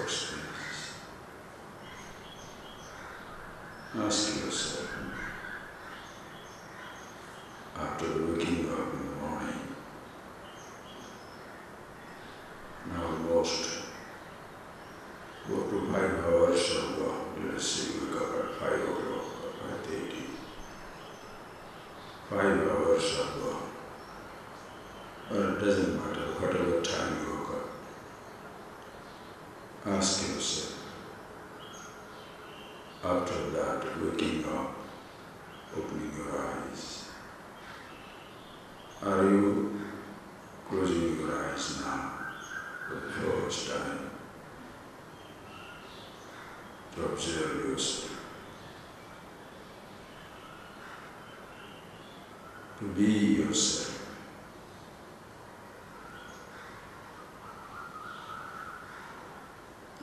experience. Ask yourself, after waking up in the morning, now almost 4 to 5 hours of work, let us say we wake up at 5 o'clock or 5:30, 5 hours of work, or it doesn't matter whatever time you woke up. Ask yourself, after that, waking up, opening your eyes, are you closing your eyes now for the first time to observe yourself, to be yourself?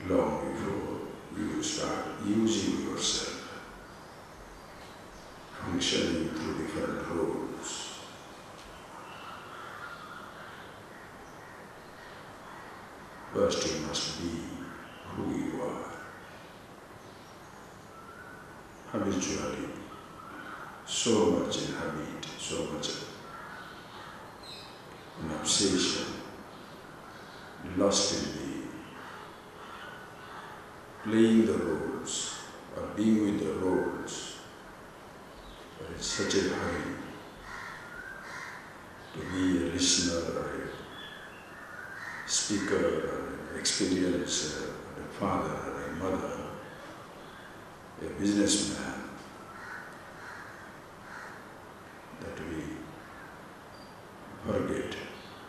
Long before you start using yourself, functioning through different roles. First you must be who you are. Habitually, so much in habit, so much in obsession, lost in playing the roles or being with the roles, but it's such a hurry to be a listener or a speaker or an experiencer or a father or a mother, a businessman, that we forget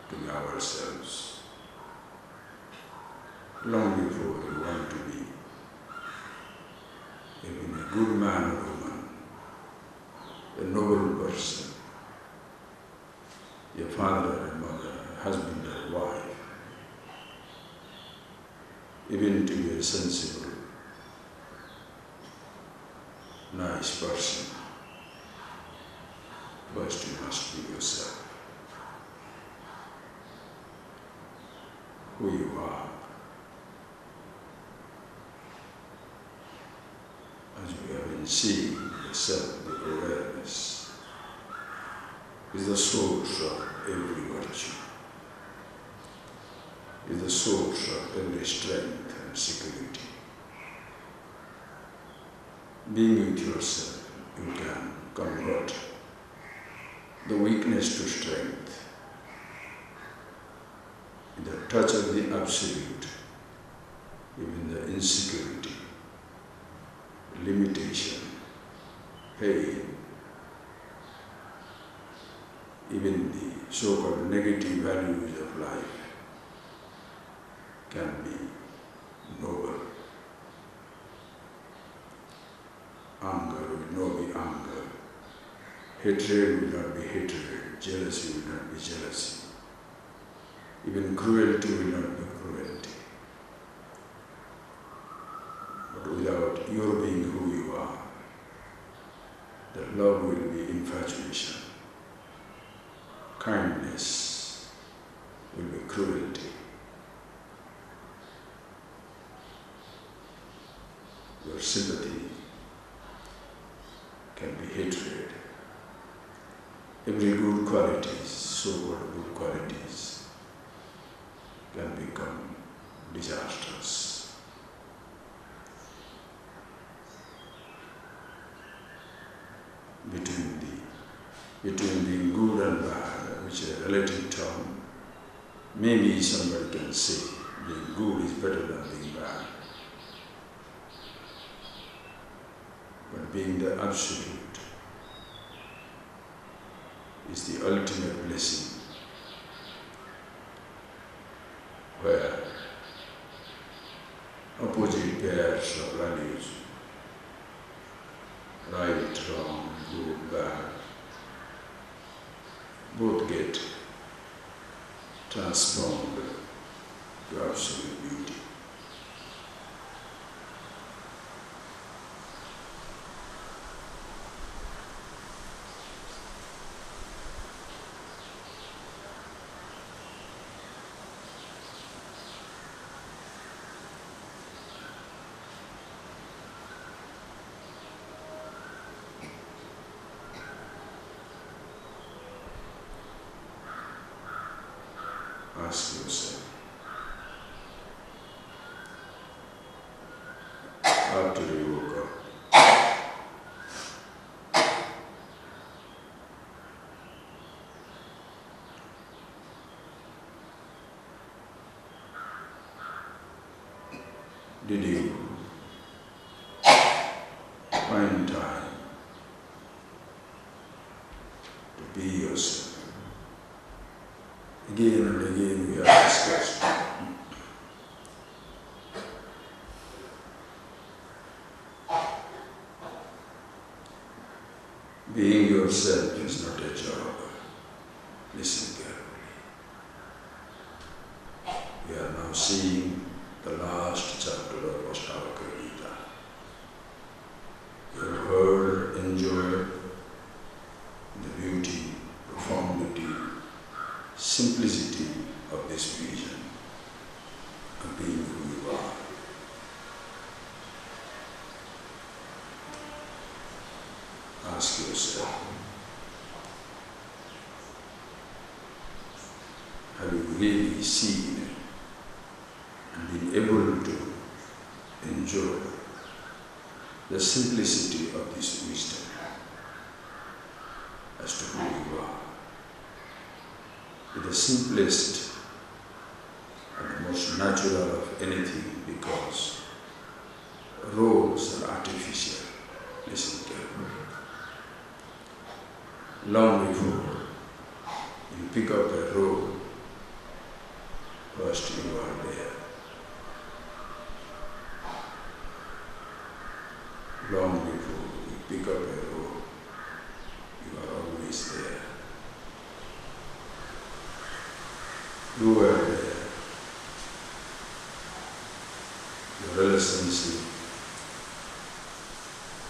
to be ourselves long before we want to be even a good man or woman, a noble person, a father or a mother, a husband or a wife, even to be a sensible, nice person. First you must be yourself, who you are. As we have been seeing, the self, the awareness, is the source of every virtue, is the source of every strength and security. Being with yourself, you can convert the weakness to strength, with the touch of the Absolute, even the insecurity, limitation, pain, even the so-called negative values of life can be noble. Anger will not be anger, hatred will not be hatred, jealousy will not be jealousy, even cruelty will not be cruelty. But without your being who you are, the love will be infatuation, kindness will be cruelty, your sympathy can be hatred. Every good qualities, so-called good qualities, can become disastrous. Between being good and bad, which is a relative term, maybe somebody can say being good is better than being bad. But being the Absolute is the ultimate blessing, where opposite pairs of values, right, wrong, good, bad, both get transformed to absolute beauty. after you woke up. Did you find time to be yourself? Again and again we have discussed. Being yourself is not a job. Listen carefully. We are now seeing the last chapter of ASHTAVAKRA GITA. You have heard, enjoyed the beauty, profundity, simplicity of this vision of being who you are. Ask yourself, have you really seen and been able to enjoy the simplicity of this wisdom as to who you are? With the simplest and the most natural of anything, because roads are artificial. Listen carefully. Long before you pick up a road, first you are there. Long before you pick up a road, you are always there. You were there. Your relationship,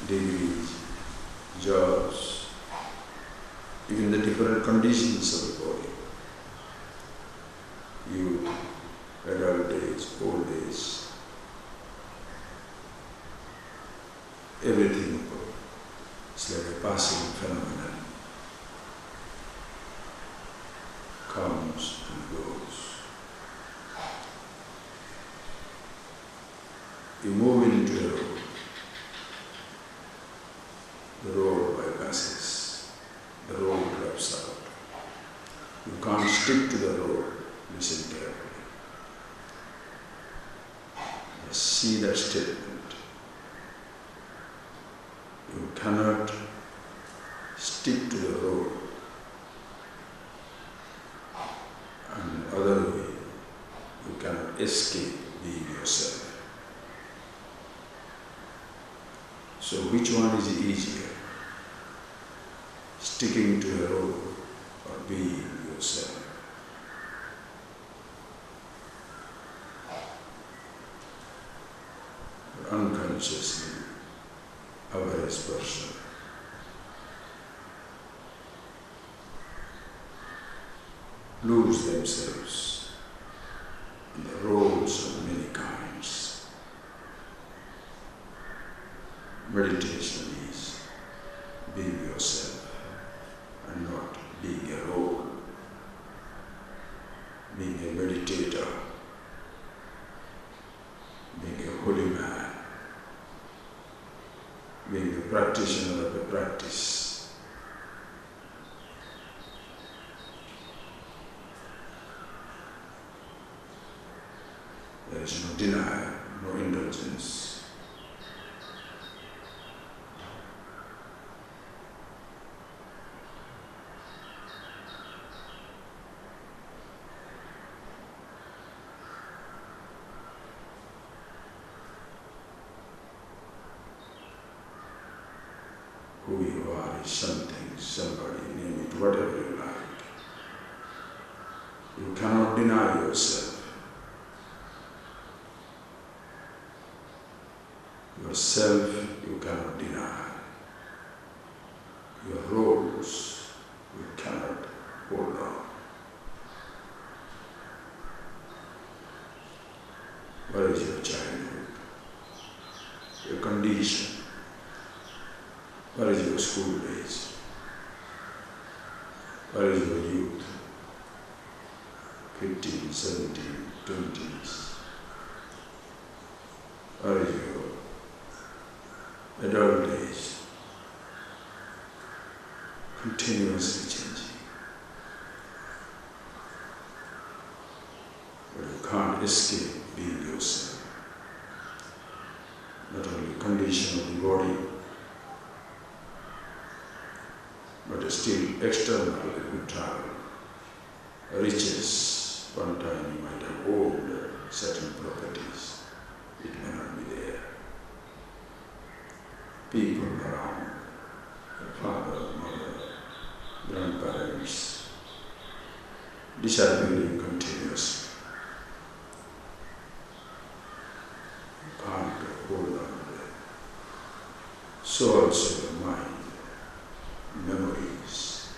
degrees, jobs, even the different conditions of the body. Youth, adult age, old age, everything is like a passing phenomenon. Comes and goes. You move into a road. The road bypasses. The road drops out. You can't stick to the road. Listen carefully. Just see that statement. You cannot stick to the road. And the other way, you cannot escape being yourself. So which one is easier? Sticking to a road or being yourself? Unconsciously, average person lose themselves in the roads of many kinds. Meditation is being yourself and not being a role. Being a meditator, being a holy man, being a practitioner of a practice. There is no denial, no indulgence. Who you are is something, somebody, name it, whatever you like. You cannot deny yourself. Yourself you cannot deny. Your roles you cannot hold on. What is your childhood? Your condition? What is your school days? What is your youth? 15, 17, 20s. What is your adult age, continuously changing. But you can't escape being yourself. Not only condition of the body, but still external if you travel. Riches, one time you might have owned certain properties, it may not be there. People around, your father, mother, grandparents, disappearing continuously. You can't hold on to them. So also your mind, memories.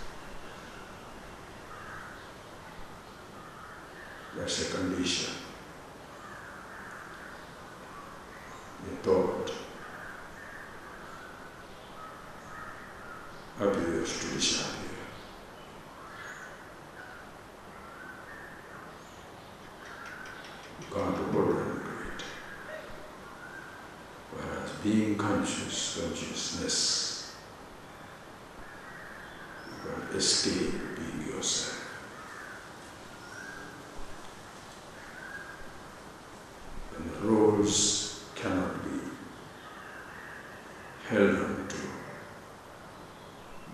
That's a condition. The thought appears to disappear. You can't hold on to it. Whereas being conscious, consciousness, you can't escape being yourself. And the roles cannot be held on to.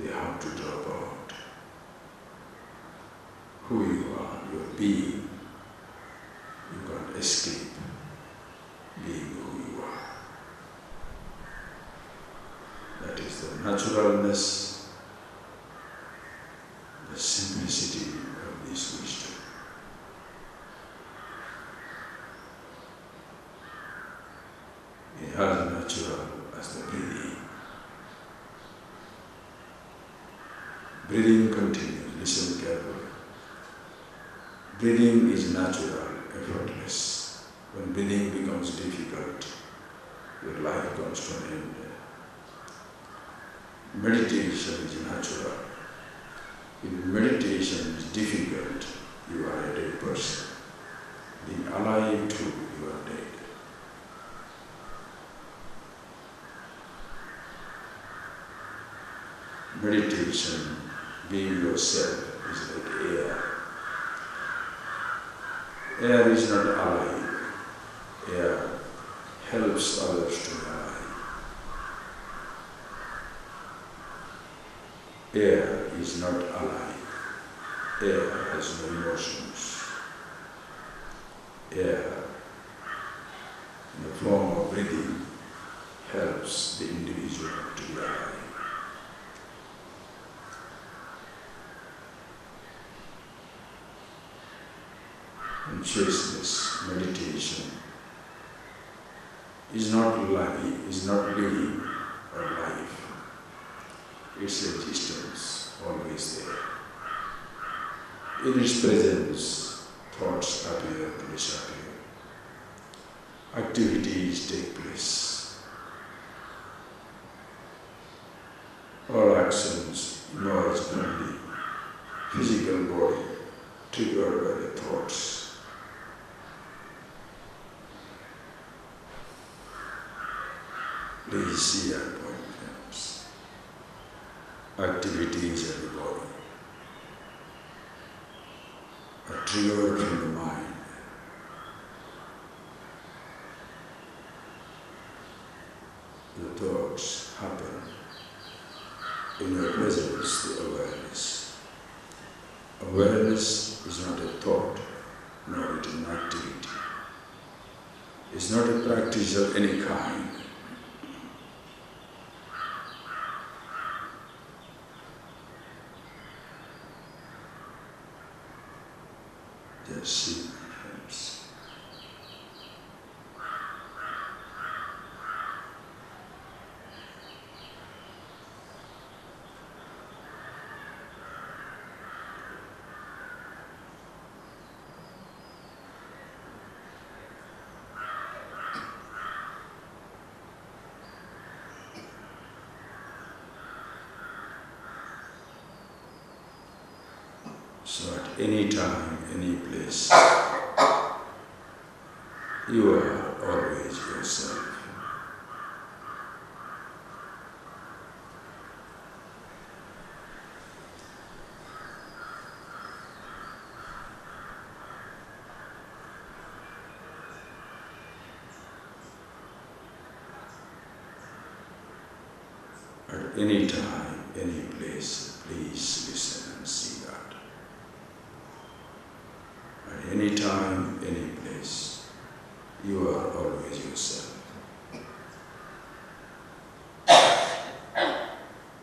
They have to drop out. Who you are, your being, you can't escape being who you are. That is the naturalness, the simplicity of this wisdom. It is as natural as the breathing. Breathing continues, listen carefully. Breathing is natural, effortless. When breathing becomes difficult, your life comes to an end. Meditation is natural. If meditation is difficult, you are a dead person. Being alive too, you are dead. Meditation, being yourself, is like air. Air is not alive. Air helps others to be alive. Air is not alive. Air has no emotions. Air, in the form of breathing, helps the individual to be alive. Consciousness, meditation, is not living or life. Its existence always there. In its presence, thoughts appear to disappear. Activities take place. All actions emerge from the physical body, triggered by the thoughts. Please see that point, friends. Activities of the body are triggered from the mind. The thoughts happen. In your presence, the awareness. Awareness is not a thought, nor it is an activity. It's not a practice of any kind. Just see, friends. So at any time, any place, you are always yourself. At any time, any place, please listen and see that. At any time, any place, you are always yourself.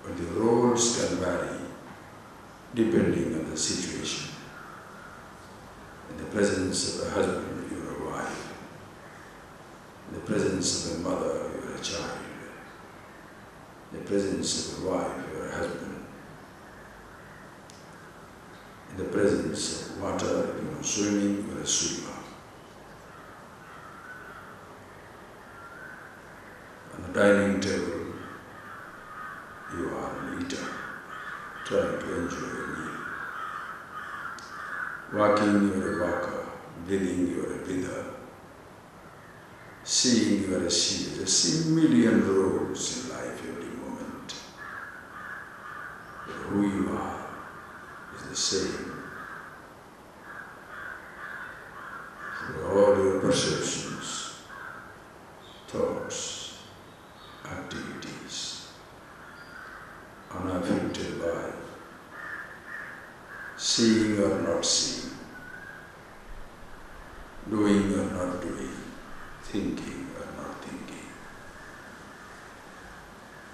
But the roles can vary depending on the situation. In the presence of a husband, you are a wife. In the presence of a mother, you are a child. In the presence of a wife, you are a husband. In the presence of water, you are swimming, you are a swimmer. On the dining table, you are an eater, trying to enjoy a meal. Walking, you are a walker. Breathing, you are a breather. Seeing, you are a seer. There are million roles in life every moment. But who you are is the same. For all your perceptions, thoughts, activities, unaffected by seeing or not seeing, doing or not doing, thinking or not thinking.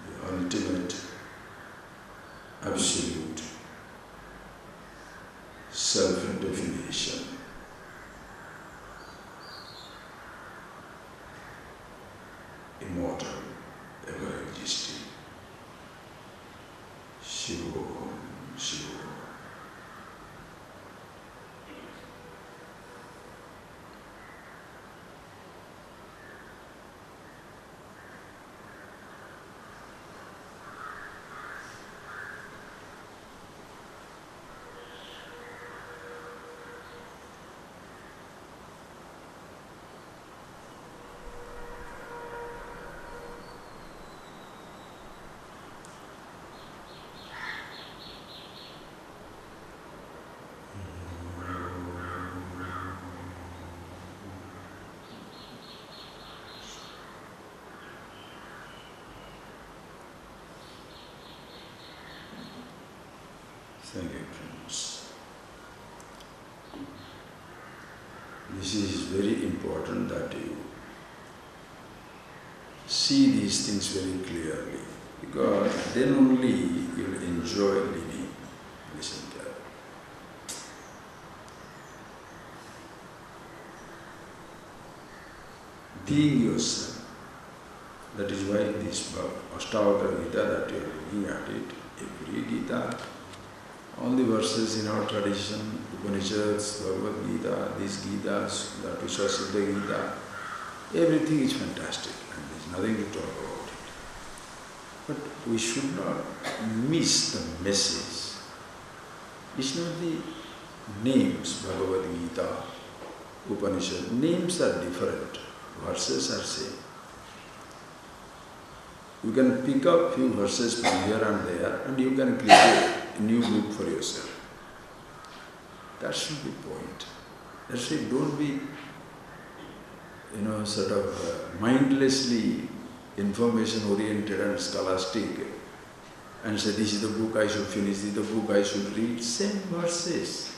The ultimate, absolute self-definition. Immortal, ever existing. Shiva, Shiva. Thank you, friends. This is very important that you see these things very clearly, because then only you will enjoy living. Listen carefully. Being yourself. That is why this book, ASHTAVAKRA GITA, that you are looking at it, every Gita, all the verses in our tradition, Upanishads, Bhagavad Gita, these Gitas, that we saw Siddha Gita, everything is fantastic and there is nothing to talk about it. But we should not miss the message. It's not the names, Bhagavad Gita, Upanishad, names are different, verses are same. You can pick up few verses from here and there and you can create a new book for yourself. That should be the point. That's why don't be, sort of mindlessly information-oriented and scholastic and say, this is the book I should finish, this is the book I should read. Same verses.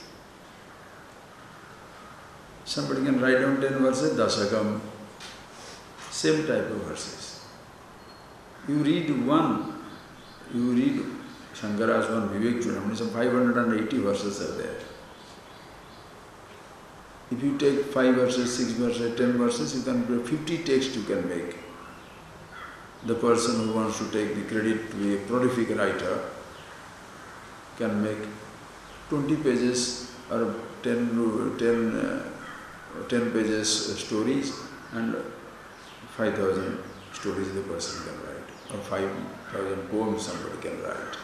Somebody can write down 10 verses, Dasakam. Same type of verses. You read one, you read Shankara's one, Vivek Chudamani, some 580 verses are there. If you take 5 verses, 6 verses, 10 verses, you can 50 texts you can make. The person who wants to take the credit to be a prolific writer can make 20 pages or 10 pages stories and 5,000 stories the person can write, or 5,000 poems somebody can write.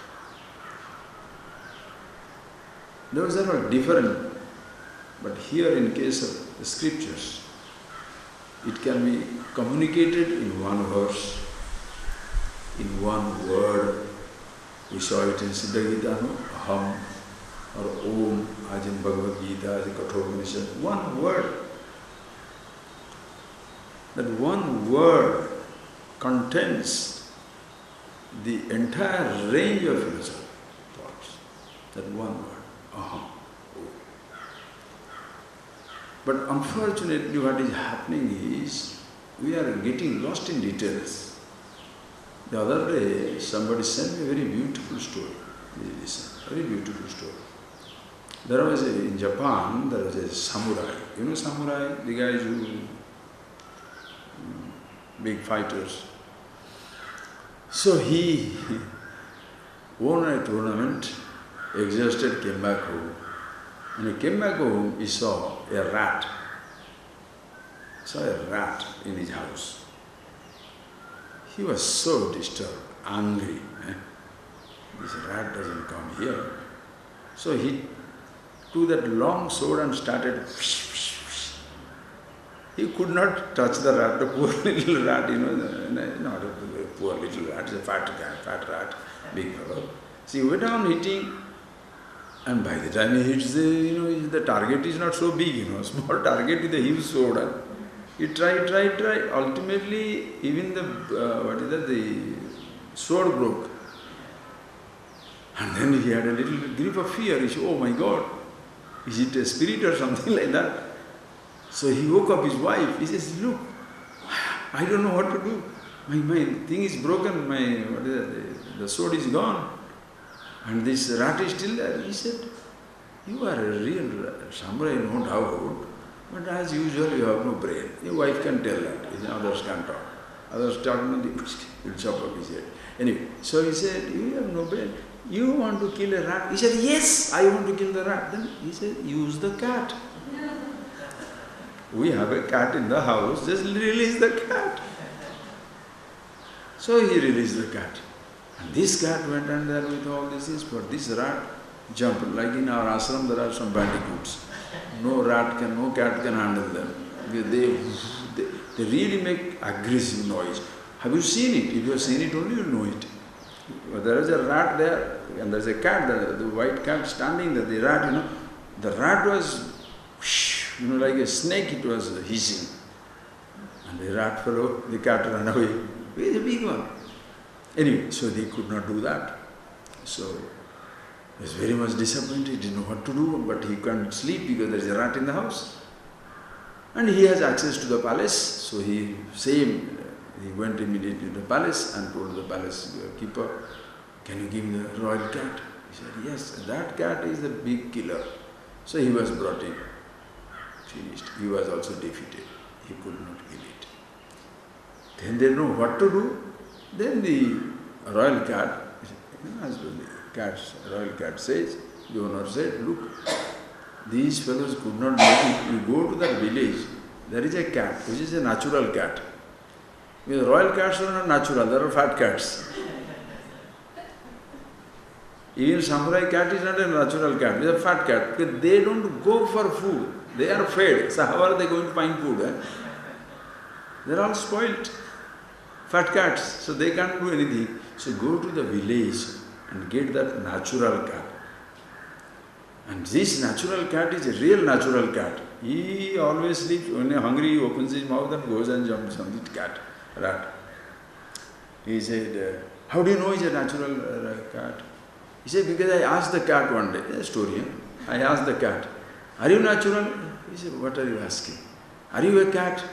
Those are all different, but here in case of the scriptures, it can be communicated in one verse, in one word. We saw it in Siddha Gita, no? Aham or Om, as in Bhagavad Gita, as in Kathopanishad, one word. That one word contains the entire range of philosophy, thoughts. That one word, aha. But unfortunately what is happening is, we are getting lost in details. The other day, somebody sent me a very beautiful story. Listen, very beautiful story. There was in Japan, there was a samurai. You know samurai? The guys who, big fighters. So he won a tournament, exhausted, came back home. When he came back home, he saw a rat. Saw a rat in his house. He was so disturbed, angry. This rat doesn't come here. So he took that long sword and started. He could not touch the rat, the poor little rat, not a poor little rat, it's a fat rat, big fellow. So he went on hitting, and by the time he hits the target is not so big, small target with a huge sword. He tried. Ultimately, even the sword broke. And then he had a little grip of fear. He said, oh my God, is it a spirit or something like that? So he woke up his wife. He says, look, I don't know what to do. My thing is broken, the sword is gone. And this rat is still there. He said, you are a real samurai, no doubt, but as usual you have no brain. Your wife can tell that. Others can't talk. Others talk, will chop up his head. Anyway, so he said, you have no brain. You want to kill a rat? He said, yes, I want to kill the rat. Then he said, use the cat. We have a cat in the house, just release the cat. So he released the cat. And this cat went on there with all this things, but this rat jumped. Like in our ashram, there are some bandicoots. No cat can handle them. They really make aggressive noise. Have you seen it? If you have seen it only, you know it. But there is a rat there, and there is a cat there, the white cat standing there. The rat, the rat was, like a snake, it was hissing. And the rat fellow, the cat ran away. It's a big one. Anyway, so they could not do that. So he was very much disappointed, he didn't know what to do, but he can't sleep because there is a rat in the house. And he has access to the palace, so he went immediately to the palace and told the palace keeper, can you give me the royal cat? He said, yes, that cat is the big killer. So he was brought in, finished. He was also defeated. He could not kill it. Then they know what to do. Then the royal cat, as the royal cat says, the owner said, look, these fellows could not make it. You go to that village, there is a cat, which is a natural cat. Because royal cats are not natural, there are fat cats. Even samurai cat is not a natural cat, it is a fat cat. Because they don't go for food, they are fed. So how are they going to find food? They are all spoilt. Fat cats, so they can't do anything. So go to the village and get that natural cat. And this natural cat is a real natural cat. He always sleeps, when he's hungry, he opens his mouth and goes and jumps on the rat. He said, how do you know he's a natural cat? He said, because I asked the cat one day, a story, I asked the cat, are you natural? He said, what are you asking? Are you a cat?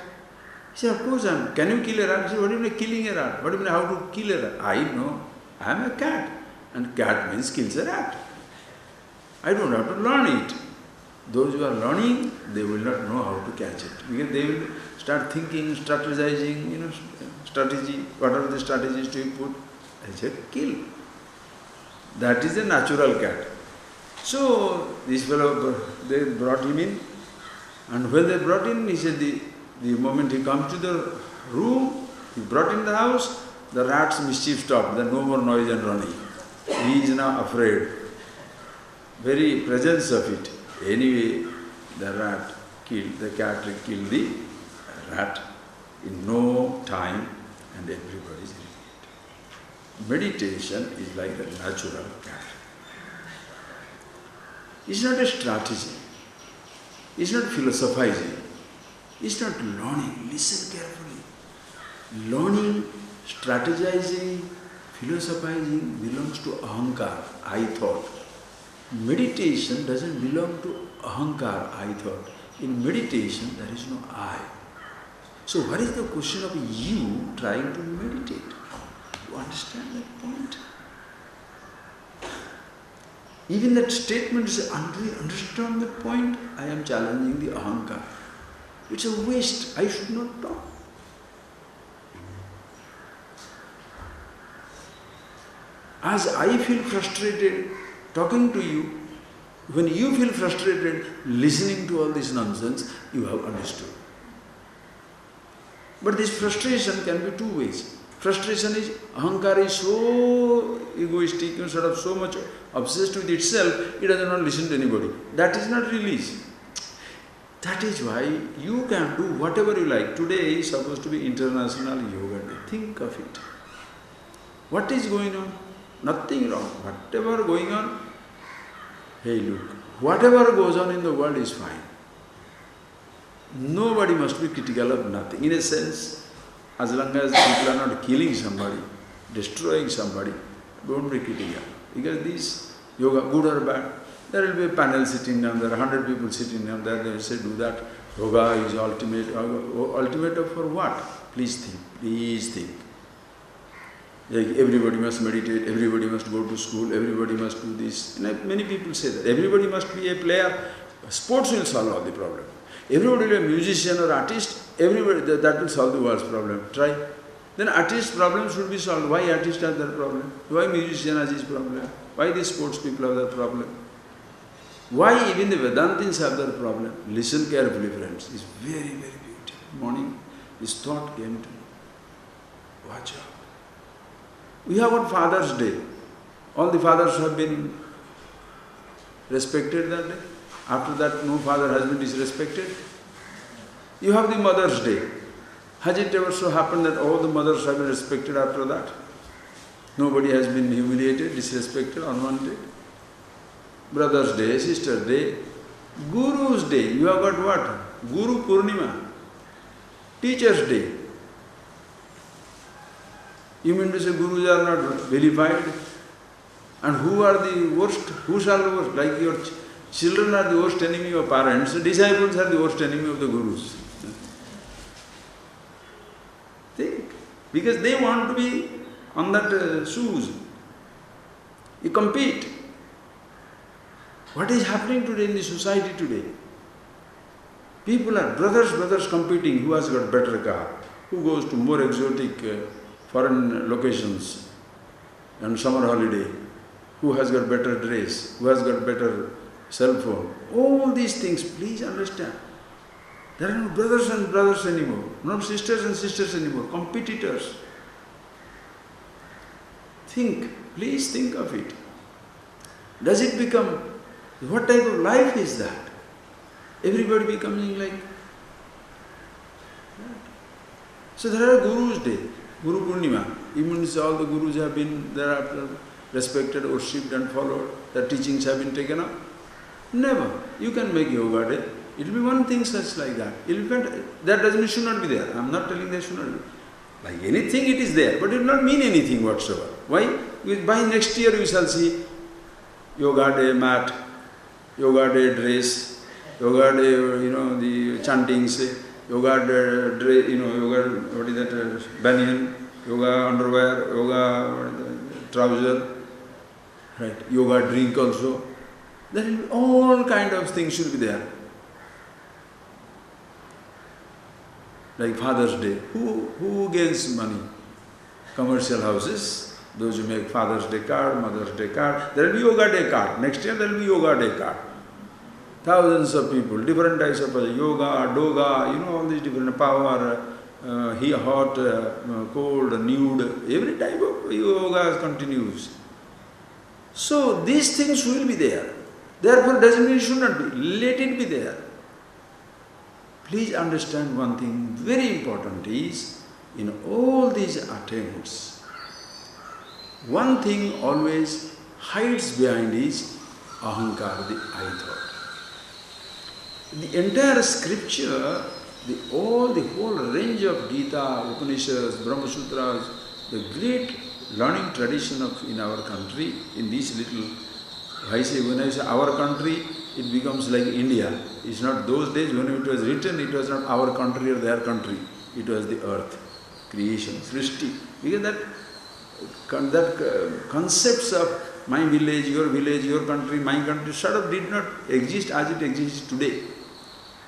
He said, of course I am. Can you kill a rat? He said, what do you mean killing a rat? What do you mean how to kill a rat? I know, I am a cat. And cat means kills a rat. I don't have to learn it. Those who are learning, they will not know how to catch it. Because they will start thinking, strategizing, strategy, whatever the strategies to put. I said, kill. That is a natural cat. So, this fellow, they brought him in. And when they brought him, he said, the moment he comes to the room, he brought in the house, the rat's mischief stopped, there no more noise and running. He is now afraid. Very presence of it. Anyway, the cat killed the rat in no time, and everybody is relieved. Meditation is like the natural cat. It's not a strategy. It's not philosophizing. It's not learning. Listen carefully. Learning, strategizing, Philosophizing belongs to ahankar, I thought. Meditation doesn't belong to ahankar, I thought. In meditation, there is no I. So what is the question of you trying to meditate? You understand that point? Even that statement is, understand that point? I am challenging the ahankar. It's a waste. I should not talk. As I feel frustrated talking to you, when you feel frustrated listening to all this nonsense, you have understood. But this frustration can be two ways. Frustration is, ahankar is so egoistic, sort of so much obsessed with itself, it does not listen to anybody. That is not release. That is why you can do whatever you like. Today is supposed to be International Yoga Day. Think of it. What is going on? Nothing wrong. Whatever going on, hey look, whatever goes on in the world is fine. Nobody must be critical of nothing. In a sense, as long as people are not killing somebody, destroying somebody, don't be critical. Because this yoga, good or bad, there will be a panel sitting down there, 100 people sitting down there, they will say, do that. Yoga is ultimate. Ultimate for what? Please think. Please think. Like everybody must meditate, everybody must go to school, everybody must do this. And many people say that. Everybody must be a player. Sports will solve all the problem. Everybody will be a musician or artist, everybody, that will solve the world's problem. Try. Then artist problems should be solved. Why artist has that problem? Why musician has his problem? Why the sports people have that problem? Why even the Vedantins have that problem? Listen carefully, friends. It's very, very beautiful. Morning, this thought came to me. Watch out. We have got Father's Day. All the fathers have been respected that day. After that, no father has been disrespected. You have the Mother's Day. Has it ever so happened that all the mothers have been respected after that? Nobody has been humiliated, disrespected on one day. Brother's Day, Sister's Day, Guru's Day. You have got what? Guru Purnima. Teacher's Day. You mean to say Gurus are not vilified? And who are the worst? Who shall the worst? Like your children are the worst enemy of parents, disciples are the worst enemy of the Gurus. Think. Because they want to be on that shoes. You compete. What is happening today in the society today? People are brothers competing. Who has got better car? Who goes to more exotic foreign locations and summer holiday? Who has got better dress? Who has got better cell phone? All these things, please understand. There are no brothers and brothers anymore, not sisters and sisters anymore, competitors. Think, please think of it. Does it become, what type of life is that? Everybody becoming like that. So there are Guru's Day, Guru Purnima. Even all the Gurus have been thereafter respected, worshipped and followed. Their teachings have been taken up. Never. You can make Yoga Day. It will be one thing such like that. That doesn't mean it should not be there. I am not telling there should not be. Like anything it is there, but it will not mean anything whatsoever. Why? Because by next year we shall see Yoga Day mat, Yoga Day dress, Yoga Day, the chantings, Yoga Day dress, Yoga, what is that, banyan, Yoga underwear, Yoga trouser, right? Yoga drink also. There will be all kind of things should be there. Like Father's Day. Who gains money? Commercial houses, those who make Father's Day card, Mother's Day card. There will be Yoga Day card. Next year there will be Yoga Day card. Thousands of people, different types of yoga, doga, all these different power, hot, cold, nude, every type of yoga continues. So these things will be there. Therefore, doesn't mean it should not be. Let it be there. Please understand one thing, very important is, in all these attempts, one thing always hides behind is ahankara, the I thought. The entire scripture, the whole range of Gita, Upanishads, Brahma Sutras, the great learning tradition of in our country, in this little, when I say our country, it becomes like India. It's not those days when it was written, it was not our country or their country. It was the earth, creation, Srishti. Because concepts of my village, your country, my country, sort of did not exist as it exists today.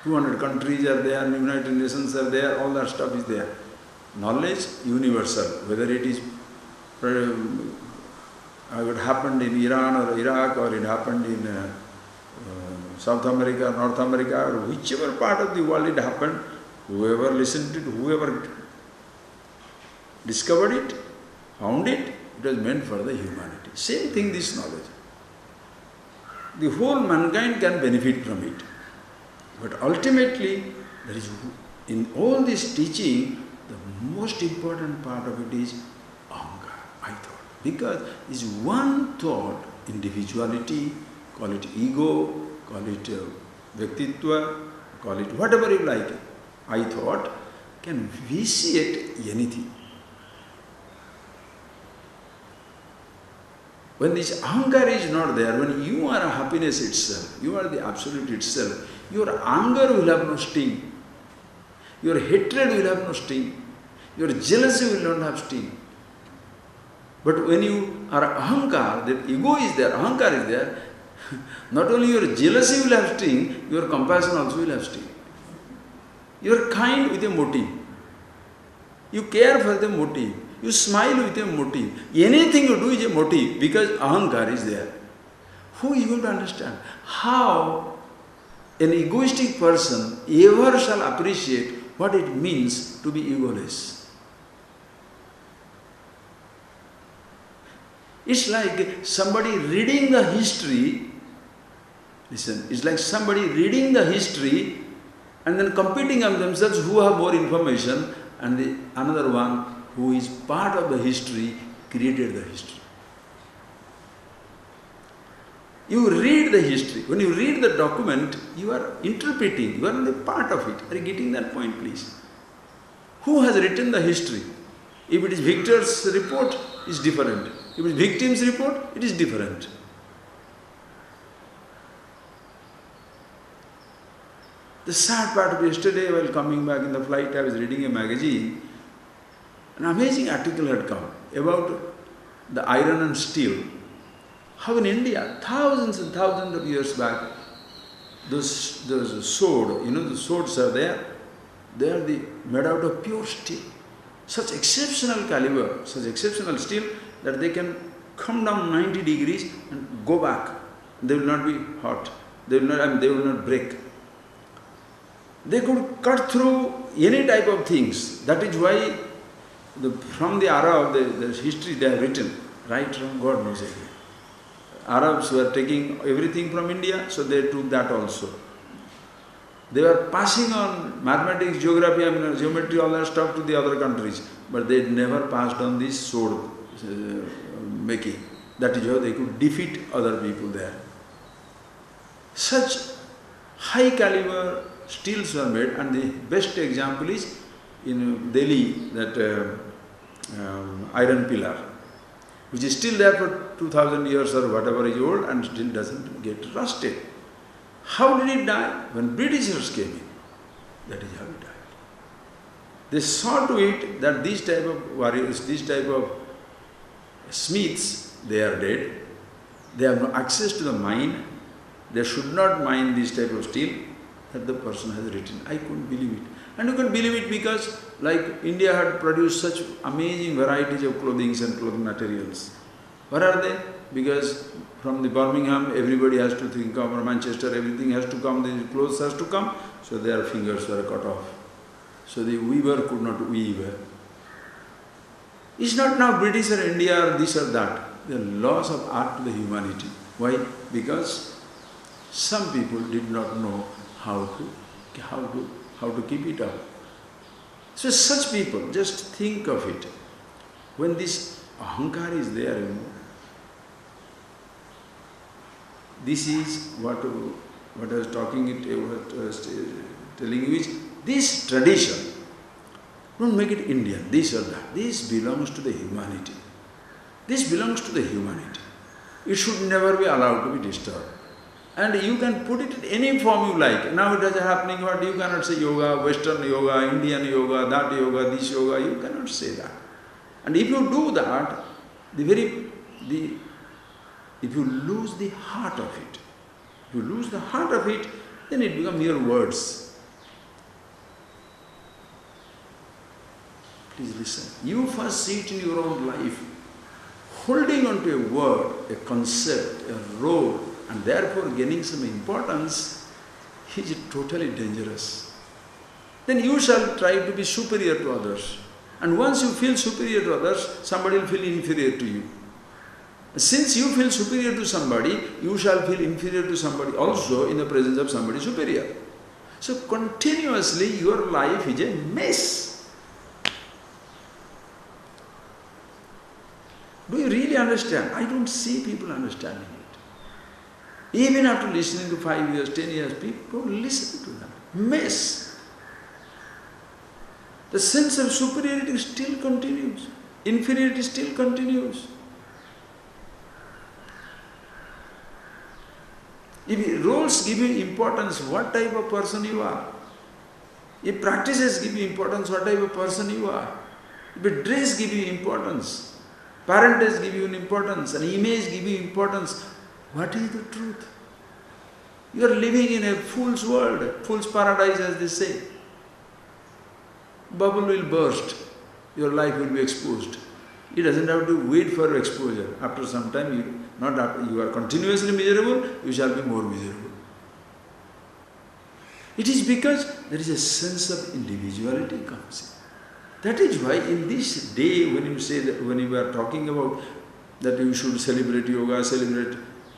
200 countries are there, United Nations are there, all that stuff is there. Knowledge, universal, whether it is it happened in Iran or Iraq, or it happened in South America, North America, or whichever part of the world it happened, whoever listened to it, whoever discovered it, found it, it was meant for the humanity. Same thing, this knowledge. The whole mankind can benefit from it. But ultimately, there is, in all this teaching, the most important part of it is anger, I thought. Because it's one thought, individuality, call it ego, call it Vyaktitva, call it whatever you like, I thought, can vitiate anything. When this anger is not there, when you are happiness itself, you are the absolute itself, your anger will have no sting. Your hatred will have no sting. Your jealousy will not have sting. But when you are ahankar, that ego is there, ahankar is there, not only your jealousy will have sting, your compassion also will have sting. You are kind with a motive. You care for the motive. You smile with a motive. Anything you do is a motive because ahankar is there. Who is going to understand how an egoistic person ever shall appreciate what it means to be egoless? It's like somebody reading the history, listen, it's like somebody reading the history and then competing among themselves who have more information, and another one who is part of the history created the history. You read the history. When you read the document, you are interpreting, you are the part of it. Are you getting that point, please? Who has written the history? If it is Victor's report, it is different. If it is victim's report, it is different. The sad part of yesterday, while coming back in the flight, I was reading a magazine. An amazing article had come about the iron and steel. How in India, thousands and thousands of years back, those sword, the swords are there. They are made out of pure steel. Such exceptional caliber, such exceptional steel that they can come down 90 degrees and go back. They will not be hot. They will not break. They could cut through any type of things. That is why from the Arab, the history they have written, right from God knows it. Arabs were taking everything from India, so they took that also. They were passing on mathematics, geography, geometry, all that stuff to the other countries, but they never passed on this sword making. That is how they could defeat other people there. Such high caliber steels were made, and the best example is in Delhi, that iron pillar, which is still there for 2000 years or whatever is old and still doesn't get rusted. How did it die? When Britishers came in, that is how it died. They saw to it that these type of warriors, these type of smiths, they are dead. They have no access to the mine. They should not mine this type of steel that the person has written. I couldn't believe it. And you can believe it because like India had produced such amazing varieties of clothing and clothing materials. Where are they? Because from the Birmingham, everybody has to think of, or Manchester, everything has to come, the clothes has to come, so their fingers were cut off. So the weaver could not weave. It's not now British or India or this or that. The loss of art to the humanity. Why? Because some people did not know how to keep it up. So such people, just think of it. When this ahankar is there, this is what I was telling you is, this tradition, don't make it Indian, this or that. This belongs to the humanity. This belongs to the humanity. It should never be allowed to be disturbed. And you can put it in any form you like. Now it is happening, what you cannot say yoga, Western yoga, Indian yoga, that yoga, this yoga, you cannot say that. And if you do that, if you lose the heart of it, then it becomes mere words. Please listen. You first see it in your own life. Holding on to a word, a concept, a role, and therefore gaining some importance is totally dangerous. Then you shall try to be superior to others. And once you feel superior to others, somebody will feel inferior to you. Since you feel superior to somebody, you shall feel inferior to somebody also in the presence of somebody superior. So continuously your life is a mess. Do you really understand? I don't see people understanding it. Even after listening to 5 years, 10 years, people don't listen to that. Mess. The sense of superiority still continues. Inferiority still continues. If roles give you importance, what type of person you are? If practices give you importance, what type of person you are? If dress give you importance, parentage give you an importance, an image give you importance, what is the truth? You are living in a fool's world, fool's paradise as they say. Bubble will burst, your life will be exposed. It doesn't have to wait for exposure. After some time, you are continuously miserable, you shall be more miserable. It is because there is a sense of individuality comes in. That is why in this day, when you are talking about that you should celebrate yoga,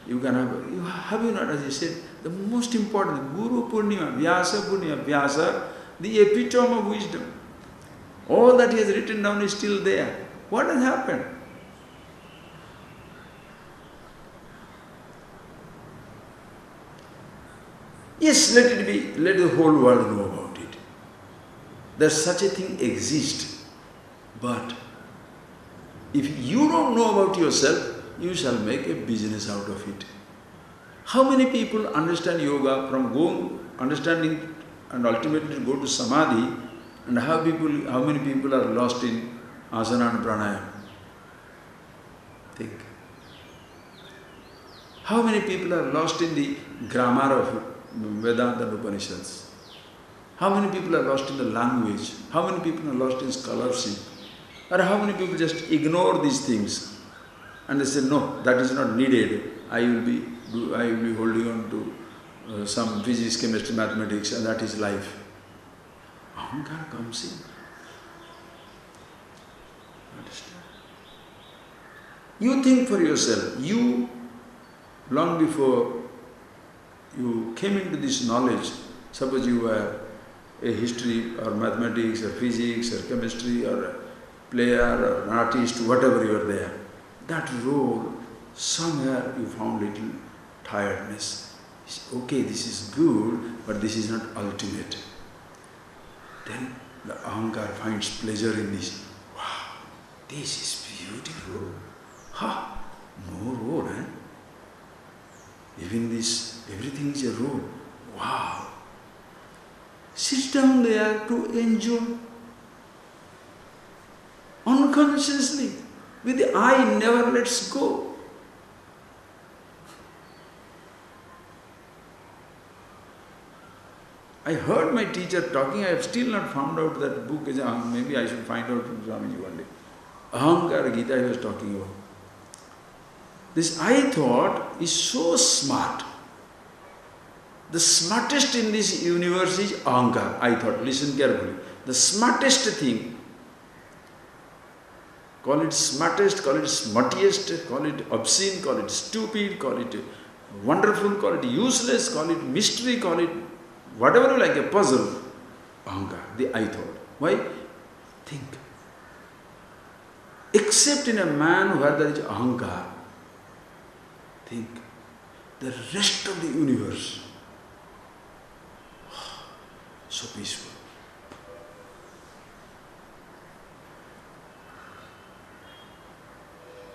have you not, as I said, the most important, Guru Purnima, Vyasa, the epitome of wisdom. All that he has written down is still there. What has happened? Yes, let it be, let the whole world know about it. That such a thing exists. But if you don't know about yourself, you shall make a business out of it. How many people understand yoga from understanding and ultimately go to samadhi, and how many people are lost in asana and pranayama? Think. How many people are lost in the grammar of Vedanta and Upanishads? How many people are lost in the language? How many people are lost in scholarship? Or how many people just ignore these things and they say, no, that is not needed. I will be holding on to some physics, chemistry, mathematics, and that is life. Ahankara comes in. Understand? You think for yourself. You, long before you came into this knowledge, suppose you were a history or mathematics or physics or chemistry or a player or an artist, whatever you are there, that role, somewhere you found little tiredness. Okay, this is good, but this is not ultimate. Then the ahankar finds pleasure in this. Wow, this is beautiful. Ha, more role, eh? Even this, everything is a role. Wow. Sit down there to enjoy. Unconsciously, with the eye never lets go. I heard my teacher talking, I have still not found out that book is, maybe I should find out from Swami one day. Ahankara Gita he was talking about. This I thought is so smart. The smartest in this universe is ahankara, I thought. Listen carefully. The smartest thing, call it smartest, call it smuttiest, call it obscene, call it stupid, call it wonderful, call it useless, call it mystery, call it whatever you like, a puzzle. Ahankara, the I thought. Why? Think. Except in a man where there is ahankara, think, the rest of the universe, so peaceful.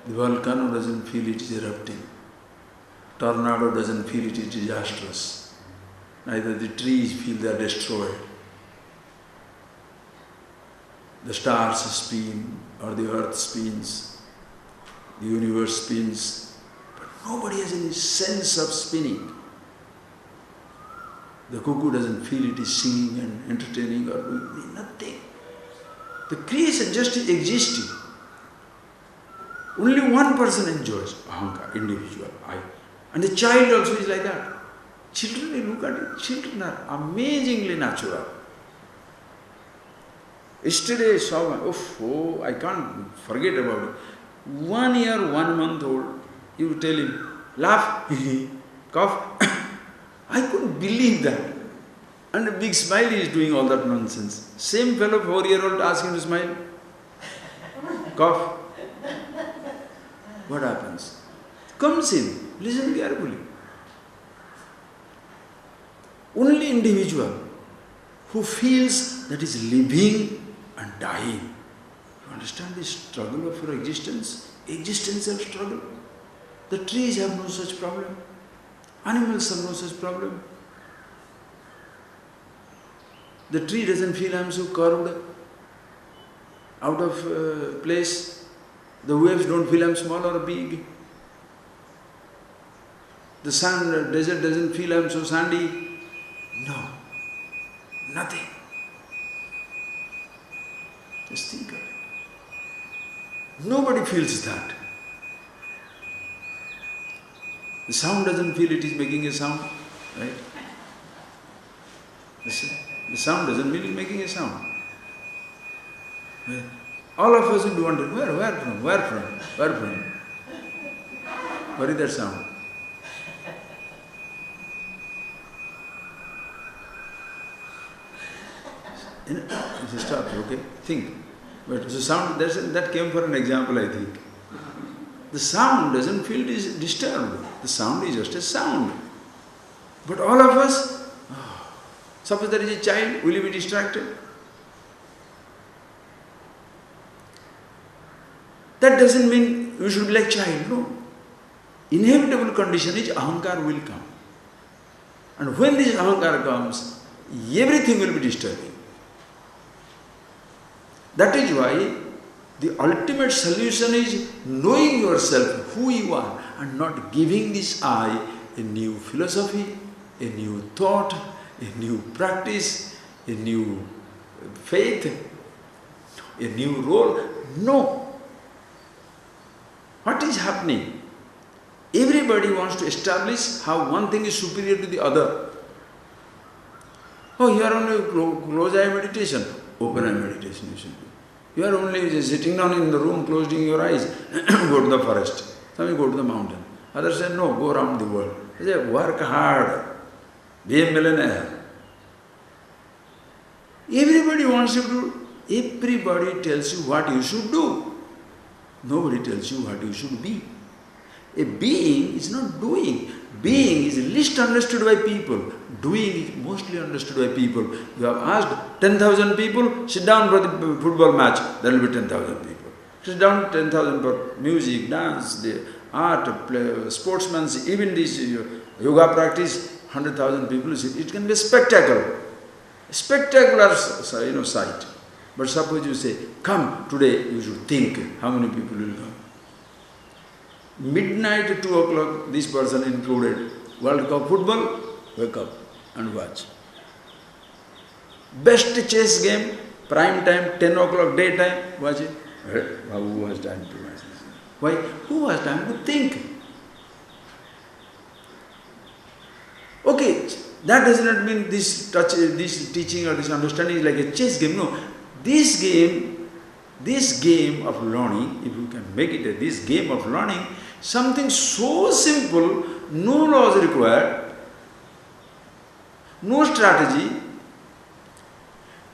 The volcano doesn't feel it is erupting. Tornado doesn't feel it is disastrous. Neither the trees feel they are destroyed. The stars spin or the earth spins, the universe spins, but nobody has any sense of spinning. The cuckoo doesn't feel it is singing and entertaining or doing nothing. The creation just is existing. Only one person enjoys, ahankar, individual, I. And the child also is like that. Children, you look at it, children are amazingly natural. Yesterday, Swami, I can't forget about it. 1 year, 1 month old, you tell him, laugh, cough. I couldn't believe that. And a big smile, he is doing all that nonsense. Same fellow, 4-year-old, ask him to smile. Cough. What happens? Comes in, listen carefully. Only individual who feels that is living and dying. You understand the struggle of your existence? Existential struggle. The trees have no such problem. Animals have no such problem. The tree doesn't feel I am so curved, out of place. The waves don't feel I am small or big. The sand, desert doesn't feel I am so sandy. No, nothing. Just think of it. Nobody feels that. The sound doesn't feel it is making a sound, right? The sound doesn't feel it making a sound. All of us would wonder, where from? Where is that sound? Stop, okay? Think. But the sound, that came for an example, I think. The sound doesn't feel disturbed. The sound is just a sound. But all of us, suppose there is a child, will you be distracted? That doesn't mean you should be like child, no. Inevitable condition is ahankar will come. And when this ahankar comes, everything will be disturbing. That is why the ultimate solution is knowing yourself, who you are, and not giving this I a new philosophy, a new thought, a new practice, a new faith, a new role. No. What is happening? Everybody wants to establish how one thing is superior to the other. Oh, you are only close eye meditation. Open eye meditation you should do. You are only just sitting down in the room, closing your eyes, go to the forest. Some go to the mountain. Others say, no, go around the world. They say, work hard, be a millionaire. Everybody wants you to do. Everybody tells you what you should do. Nobody tells you what you should be. A being is not doing. Being is least understood by people. Doing is mostly understood by people. You have asked 10,000 people, sit down for the football match, there will be 10,000 people. Sit down 10,000 for music, dance, the art, play, sportsmanship, even this yoga practice, 100,000 people sit. It can be a spectacle. A spectacular sight. But suppose you say, come today, you should think how many people will come. Midnight, 2 o'clock, this person included, World Cup football, wake up and watch. Best chess game, prime time, 10 o'clock daytime, watch it. Who has time to watch this? Why? Who has time to think? Okay, that does not mean this teaching or this understanding is like a chess game. No, this game of learning, if you can make it this game of learning, something so simple, no laws required, no strategy,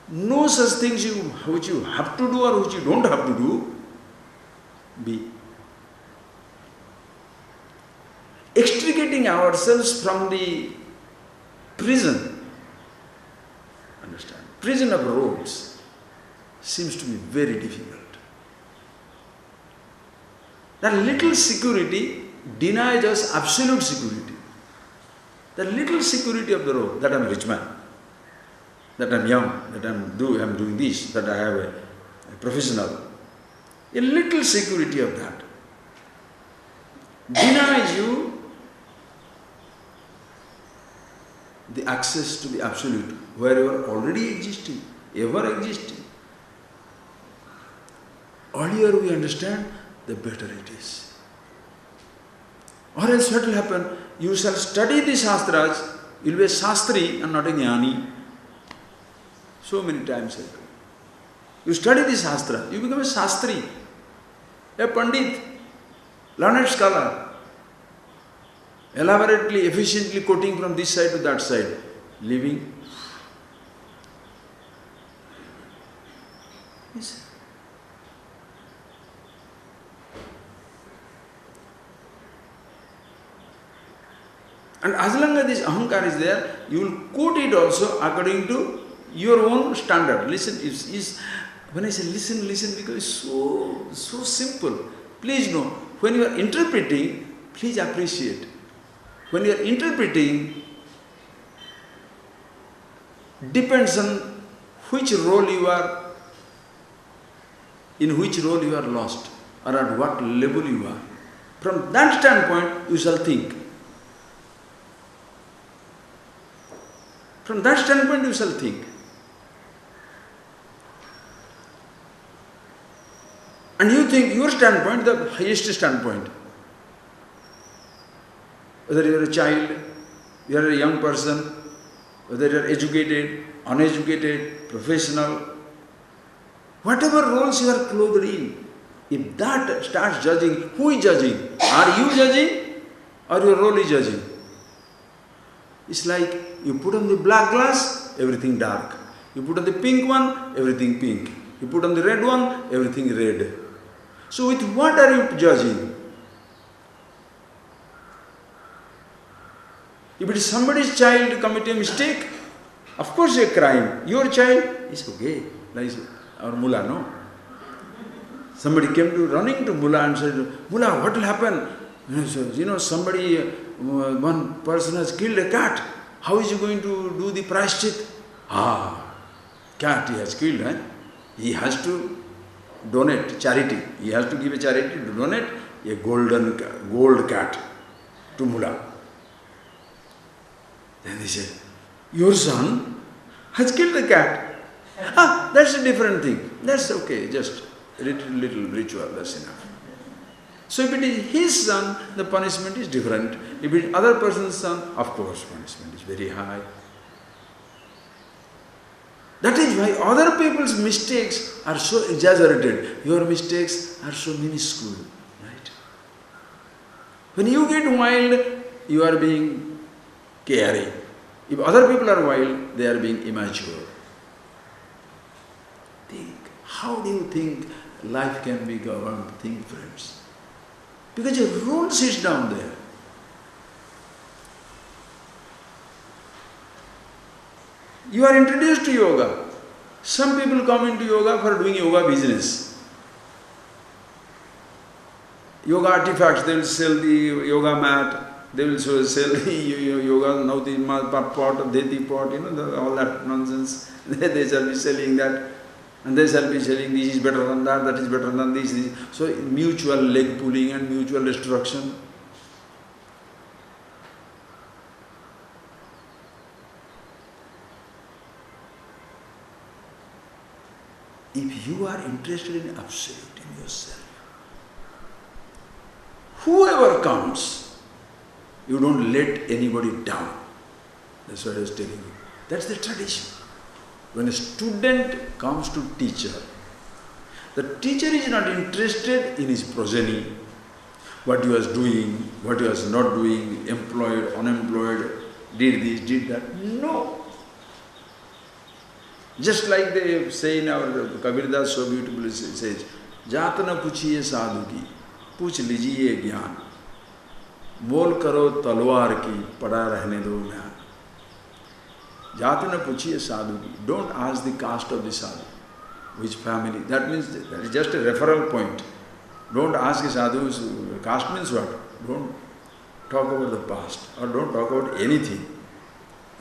no such things which you have to do or which you don't have to do. Be extricating ourselves from the prison, understand, prison of roads seems to be very difficult. That little security denies us absolute security. That little security of the road, that I am a rich man, that I am young, that I am doing this, that I have a professional. A little security of that denies you the access to the absolute, where you are already existing, ever existing. Earlier we understand, the better it is. Or else what will happen? You shall study the Shastras, you will be a Shastri and not a Jnani. So many times I do. You study the Shastra, you become a Shastri, a Pandit, learned scholar, elaborately, efficiently quoting from this side to that side, living. Yes. And as long as this ahankar is there, you will quote it also according to your own standard. Listen, when I say listen, because it's so simple. Please know, when you are interpreting, please appreciate. When you are interpreting, depends on which role you are, in which role you are lost, or at what level you are. From that standpoint, you shall think. From that standpoint, you shall think. And you think your standpoint, the highest standpoint. Whether you are a child, you are a young person, whether you are educated, uneducated, professional, whatever roles you are clothed in, if that starts judging, who is judging? Are you judging or your role is judging? It's like you put on the black glass, everything dark. You put on the pink one, everything pink. You put on the red one, everything red. So with what are you judging? If it is somebody's child commit a mistake, of course a crime. Your child is okay. Like our mullah, no? Somebody came running to mullah and said, "Mullah, what will happen? Somebody, one person has killed a cat. How is he going to do the prashchit?" Cat he has killed, eh? He has to donate charity. He has to give a charity to donate a gold cat to mullah. Then they say, "Your son has killed the cat." That's a different thing. That's okay, just a little ritual, that's enough. So if it is his son, the punishment is different. If it is other person's son, of course, punishment is very high. That is why other people's mistakes are so exaggerated. Your mistakes are so minuscule, right? When you get wild, you are being caring. If other people are wild, they are being immature. Think, how do you think life can be governed? Think, friends. Because a rule sits down there. You are introduced to yoga. Some people come into yoga for doing yoga business. Yoga artifacts, they will sell the yoga mat, they will sell the yoga, nauti pot, deti pot, all that nonsense. They shall be selling that. And they shall be saying, this is better than that is better than this. So mutual leg pulling and mutual destruction. If you are interested in absolute, in yourself, whoever comes, you don't let anybody down. That's what I was telling you. That's the tradition. When a student comes to teacher, the teacher is not interested in his progeny, what he was doing, what he was not doing, employed, unemployed, did this, did that. No. Just like they say in our Kabir Das so beautifully says, "Jatana puchiye sadhu ki, puch lijiye gyan, bol karo talwar ki, pada rehne do myan." Jatana puchiye sadhu ki. Don't ask the caste of the sadhu, which family. That means that is just a referral point. Don't ask sadhus, caste means what? Don't talk about the past or don't talk about anything.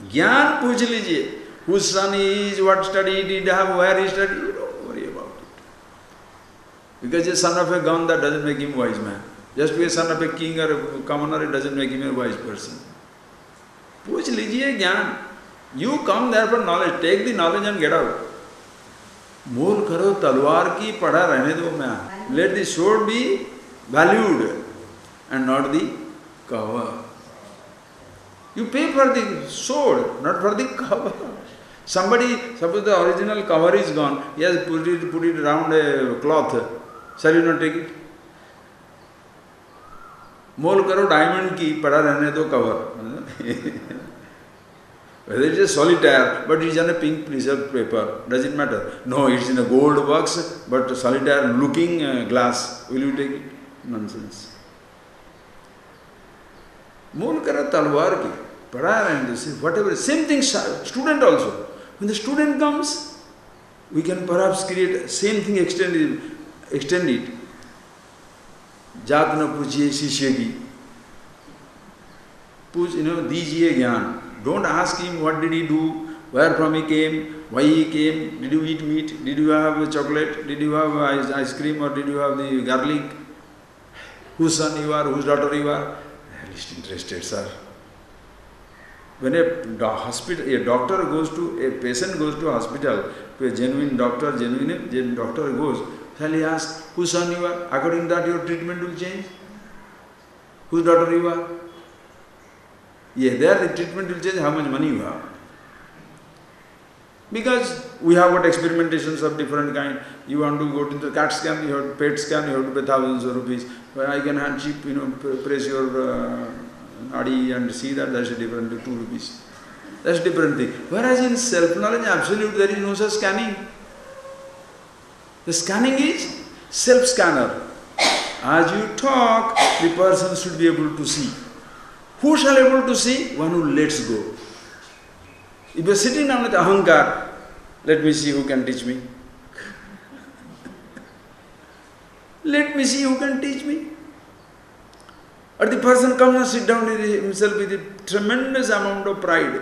Gyan pooch lijiye. Whose son he is, what study he did have, where he studied, you don't worry about it. Because a son of a gun, that doesn't make him a wise man. Just to be a son of a king or a commoner, it doesn't make him a wise person. Pooch lijiye gyan. You come there for knowledge, take the knowledge and get out. Mol karo talwar ki pada rehne do main. Let the sword be valued and not the cover. You pay for the sword, not for the cover. Somebody, suppose the original cover is gone, he has put it around a cloth. Shall you not take it? Mol karo diamond ki pada rehne do cover. Whether it is solitaire, but it is on a pink preserved paper, does it matter? No, it is in a gold box, but solitaire looking glass. Will you take it? Nonsense. Mol kara talwar ki, pada and say whatever. Same thing, student also. When the student comes, we can perhaps create same thing, extend it. Jat na pujiye shishya ki. Dijiye gyan. Don't ask him what did he do, where from he came, why he came, did you eat meat, did you have chocolate, did you have ice cream or did you have the garlic, whose son you are, whose daughter you are. I am least interested, sir. When a patient goes to a hospital, to a genuine doctor goes, shall he ask, whose son you are? According to that your treatment will change. Whose daughter you are? Yeah, there the treatment will change how much money you have. Because we have got experimentations of different kind. You want to go to the CAT scan, you have to PET scan, you have to pay thousands of rupees. Well, I can hand cheap, press your nadi and see that, that's a different 2 rupees. That's a different thing. Whereas in self-knowledge, absolute, there is no such scanning. The scanning is self-scanner. As you talk, the person should be able to see. Who shall be able to see? One who lets go. If you are sitting down with ahankar, let me see who can teach me. Let me see who can teach me. Or the person comes and sits down with himself with a tremendous amount of pride.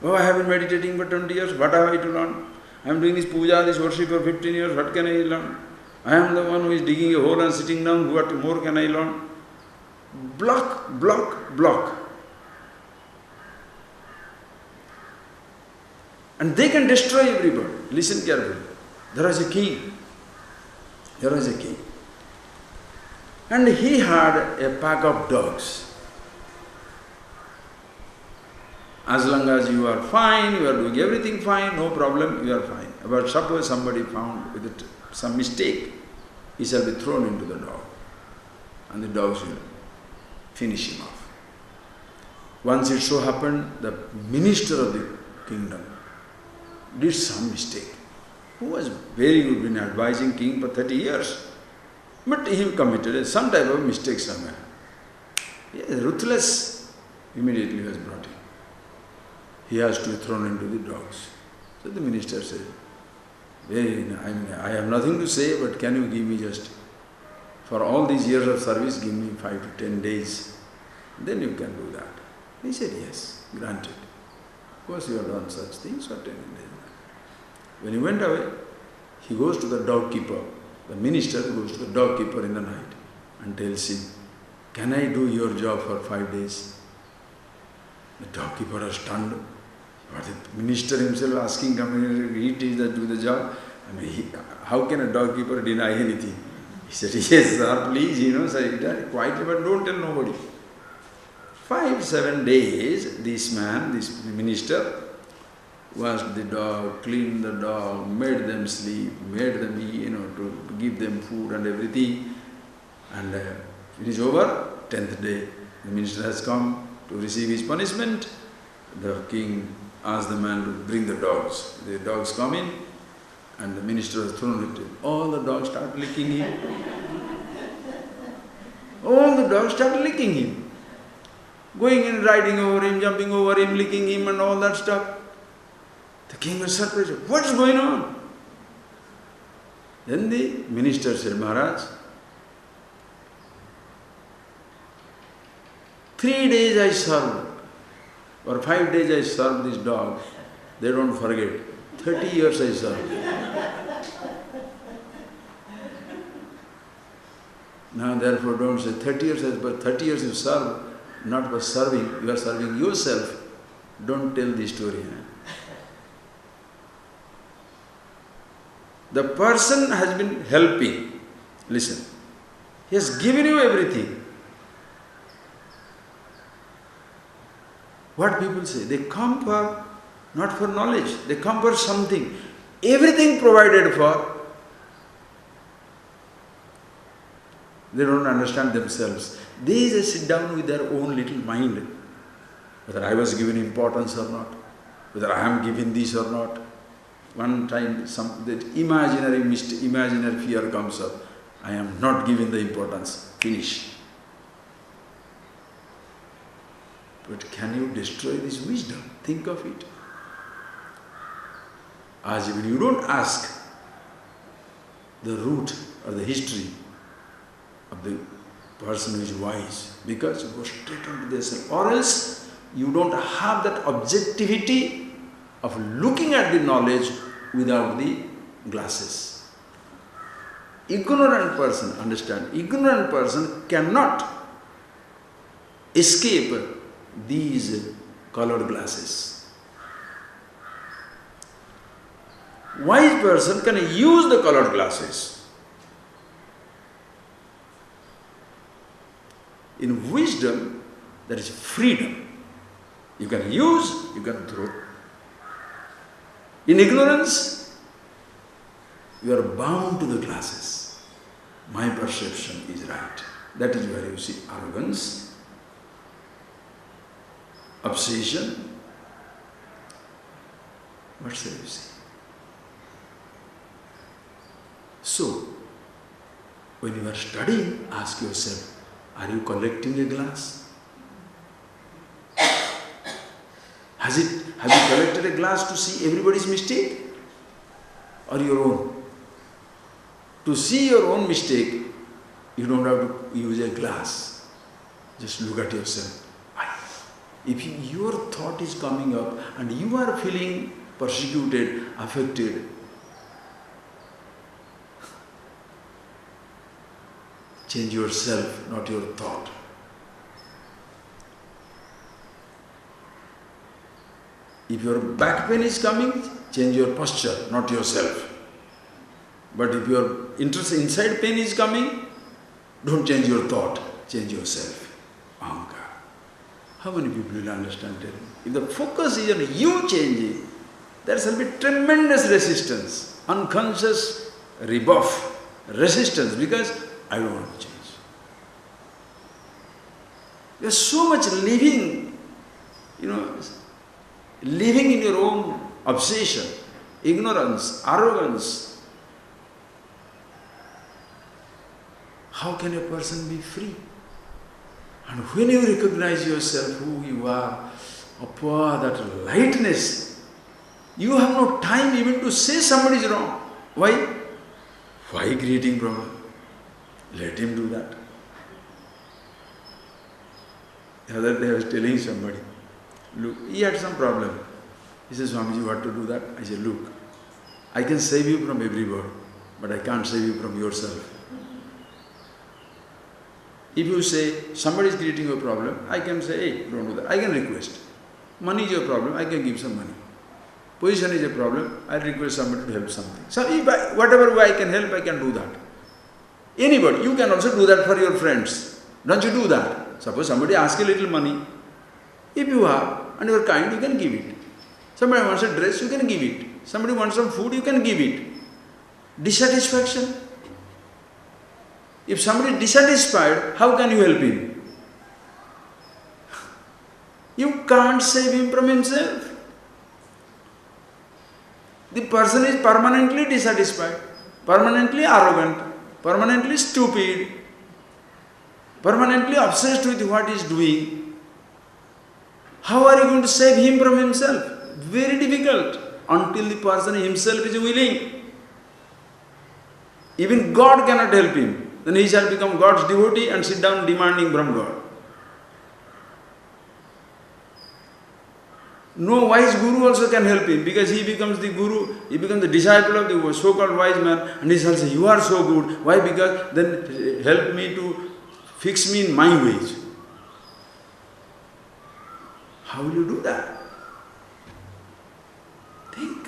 Oh, I have been meditating for 20 years, what have I to learn? I am doing this puja, this worship for 15 years, what can I learn? I am the one who is digging a hole and sitting down, what more can I learn? Block, block, block. And they can destroy everybody. Listen carefully. There was a king. There was a king. And he had a pack of dogs. As long as you are fine, you are doing everything fine, no problem, you are fine. But suppose somebody found with it some mistake, he shall be thrown into the dog. And the dogs will finish him off. Once it so happened, the minister of the kingdom did some mistake. Who was very good in advising king for 30 years. But he committed some type of mistake somewhere. He is ruthless. Immediately was brought in. He has to be thrown into the dogs. So the minister said, I have nothing to say, but can you give me just, for all these years of service, give me 5 to 10 days. Then you can do that. He said, yes, granted. Of course you have done such things for 10 days. When he went away, he goes to the dog keeper. The minister goes to the dog keeper in the night and tells him, can I do your job for 5 days? The dog keeper is stunned. But the minister himself asking, he do the job. How can a dog keeper deny anything? He said, yes, sir, please, sir, quietly, but don't tell nobody. 5-7 days, this man, this minister, washed the dog, cleaned the dog, made them sleep, made them eat, to give them food and everything. And it is over, 10th day, the minister has come to receive his punishment. The king asked the man to bring the dogs. The dogs come in, and the minister was thrown into it. All the dogs start licking him. All the dogs start licking him. Going in, riding over him, jumping over him, licking him and all that stuff. The king was surprised. What is going on? Then the minister said, Maharaj, 3 days I served, or 5 days I served this dog. They don't forget. 30 years I served. Now therefore don't say 30 years, but 30 years you serve, not for serving, you are serving yourself. Don't tell the story. The person has been helping. Listen, he has given you everything. What people say, they come for, not for knowledge, they come for something. Everything provided for, they don't understand themselves. They just sit down with their own little mind. Whether I was given importance or not, whether I am given this or not. One time, that imaginary fear comes up. I am not given the importance. Finish. But can you destroy this wisdom? Think of it. As if you don't ask the root or the history of the person who is wise, because you go straight into the self. Or else you don't have that objectivity of looking at the knowledge without the glasses. Ignorant person, understand, ignorant person cannot escape these colored glasses. Wise person can use the colored glasses. In wisdom, there is freedom. You can use, you can throw. In ignorance, you are bound to the glasses. My perception is right. That is where you see arrogance, obsession. What shall you see? So, when you are studying, ask yourself, are you collecting a glass? Have you collected a glass to see everybody's mistake or your own? To see your own mistake, you don't have to use a glass. Just look at yourself. If your thought is coming up and you are feeling persecuted, affected, change yourself, not your thought. If your back pain is coming, change your posture, not yourself. But if your inside pain is coming, don't change your thought, change yourself. Ahankara. How many people will understand it? If the focus is on you changing, there shall be tremendous resistance, unconscious rebuff, resistance, because I don't want to change. There's so much living, living in your own obsession, ignorance, arrogance. How can a person be free? And when you recognize yourself, who you are, that lightness, you have no time even to say somebody is wrong. Why? Why creating problem? Let him do that. The other day I was telling somebody, look, he had some problem. He says, Swamiji, what to do that? I said, look, I can save you from every word, but I can't save you from yourself. If you say, somebody is creating a problem, I can say, hey, don't do that. I can request. Money is your problem, I can give some money. Position is a problem, I request somebody to help something. So if whatever way I can help, I can do that. Anybody, you can also do that for your friends. Don't you do that? Suppose somebody asks a little money. If you have, and you are kind, you can give it. Somebody wants a dress, you can give it. Somebody wants some food, you can give it. Dissatisfaction. If somebody is dissatisfied, how can you help him? You can't save him from himself. The person is permanently dissatisfied, permanently arrogant, permanently stupid, permanently obsessed with what he is doing. How are you going to save him from himself? Very difficult, until the person himself is willing. Even God cannot help him. Then he shall become God's devotee and sit down demanding from God. No wise guru also can help him, because he becomes the guru, he becomes the disciple of the so-called wise man, and he shall say, you are so good. Why? Because then help me to fix me in my ways. How will you do that? Think.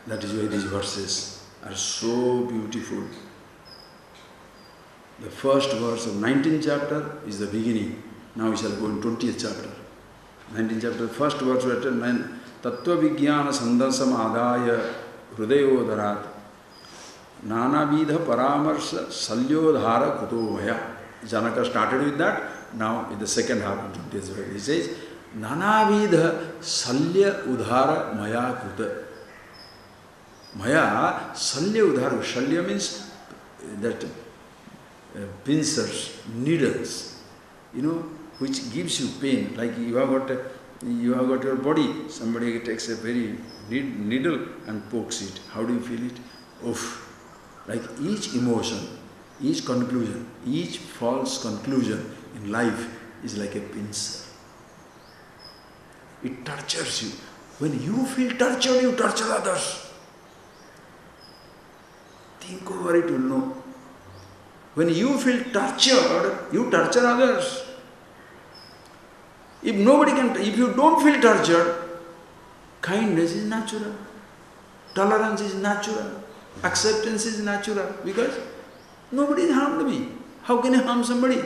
That is why these verses are so beautiful. The first verse of 19th chapter is the beginning. Now we shall go in 20th chapter. 19th chapter, first verse written, Tattva Vijnana Sandasam Adaya Hrudayodarat Nanavidha Paramarsha Salyodhara Kutovaya. Janaka started with that. Now in the second half of 20th verse, he says, Nanavidha Salya Udhara Maya Kuta. Maya, Salya Udhara. Shalya means that pincers, needles, which gives you pain. Like you have got your body, somebody takes a very needle and pokes it. How do you feel it? Oof. Like each emotion, each conclusion, each false conclusion in life is like a pincer. It tortures you. When you feel tortured, you torture others. Think over it, you will know. When you feel tortured, you torture others. If you don't feel tortured, kindness is natural, tolerance is natural, acceptance is natural, because nobody harmed me. How can I harm somebody?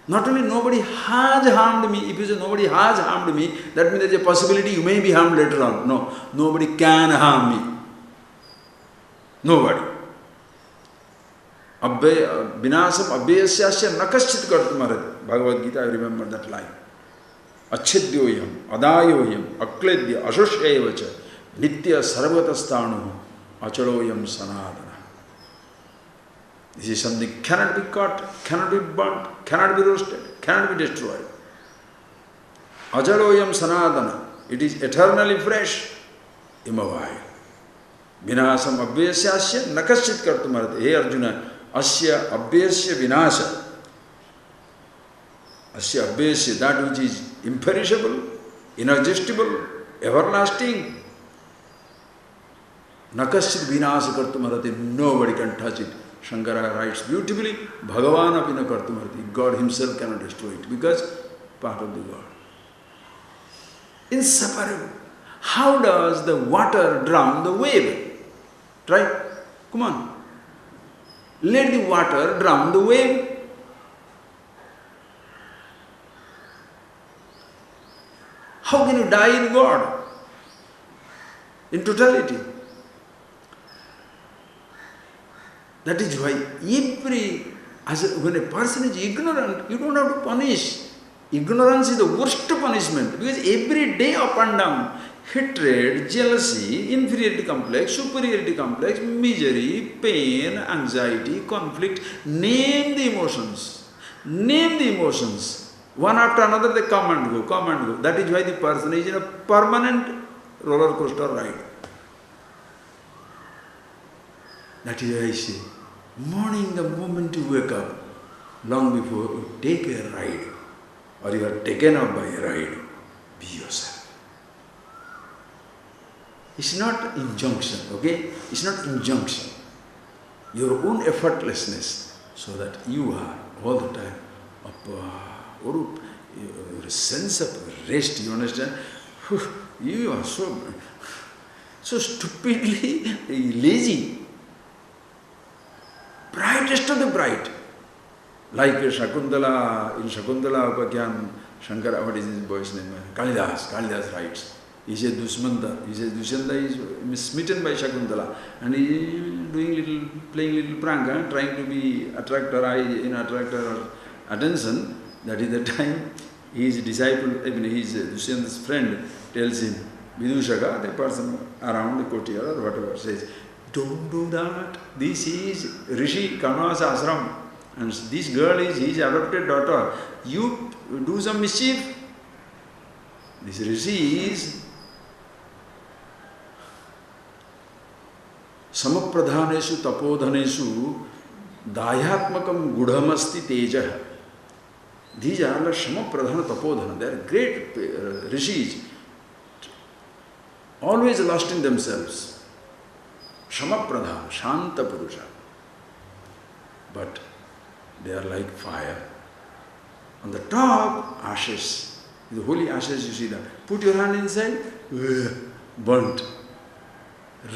Not only nobody has harmed me, if you say nobody has harmed me, that means there is a possibility you may be harmed later on. No, nobody can harm me. Nobody. Vinasam abhyasyasya nakaschit kartumarati. Bhagavad Gita, I remember that line. Achchidyoyam, adayoyam, akledya, ashushyayevacha, nitya sarvatastanu, achaloyam sanadana. This is something cannot be caught, cannot be burnt, cannot be roasted, cannot be destroyed. Achaloyam sanadana. It is eternally fresh, immobile. Vinasam abhyasyasya nakaschit kartumarati. Hey Arjuna, Asya abhyasya vinasha. Asya abhyasya, that which is imperishable, inexhaustible, everlasting. Nakaschit vinasha kartumarati. Nobody can touch it. Shankara writes beautifully, Bhagavan apina kartumarati. God himself cannot destroy it, because part of the God. Inseparable. How does the water drown the wave? Right? Come on. Let the water drown the wave. How can you die in God? In totality. That is why when a person is ignorant, you don't have to punish. Ignorance is the worst punishment, because every day up and down, hatred, jealousy, inferiority complex, superiority complex, misery, pain, anxiety, conflict, name the emotions. Name the emotions. One after another they come and go, come and go. That is why the person is in a permanent roller coaster ride. That is why I say, morning the moment you wake up, long before you take a ride, or you are taken up by a ride, be yourself. It's not injunction, okay? It's not injunction. Your own effortlessness, so that you are all the time your sense of rest, you understand? You are so stupidly lazy. Brightest of the bright. Like Shakuntala, in Shakuntala Upakyan, Shankara, what is his boy's name? Kalidas writes. He says Dusmanta. He says Dushanta is smitten by Shakuntala, and he is playing little prank, trying to attract her attention. That is the time his disciple, his Dusyanta's friend, tells him, Vidushaka, the person around the courtyard or whatever, says, don't do that. This is Rishi Kanvas ashram, and this girl is his adopted daughter. You do some mischief. This Rishi is Samapradhaneshu tapodhaneshu dayatmakam gudhamasti teja. These are all Samapradhana tapodhana. They are great rishis, always lost in themselves. Samapradhana, Shanta Purusha. But they are like fire. On the top, ashes. The holy ashes, you see that. Put your hand inside, burnt.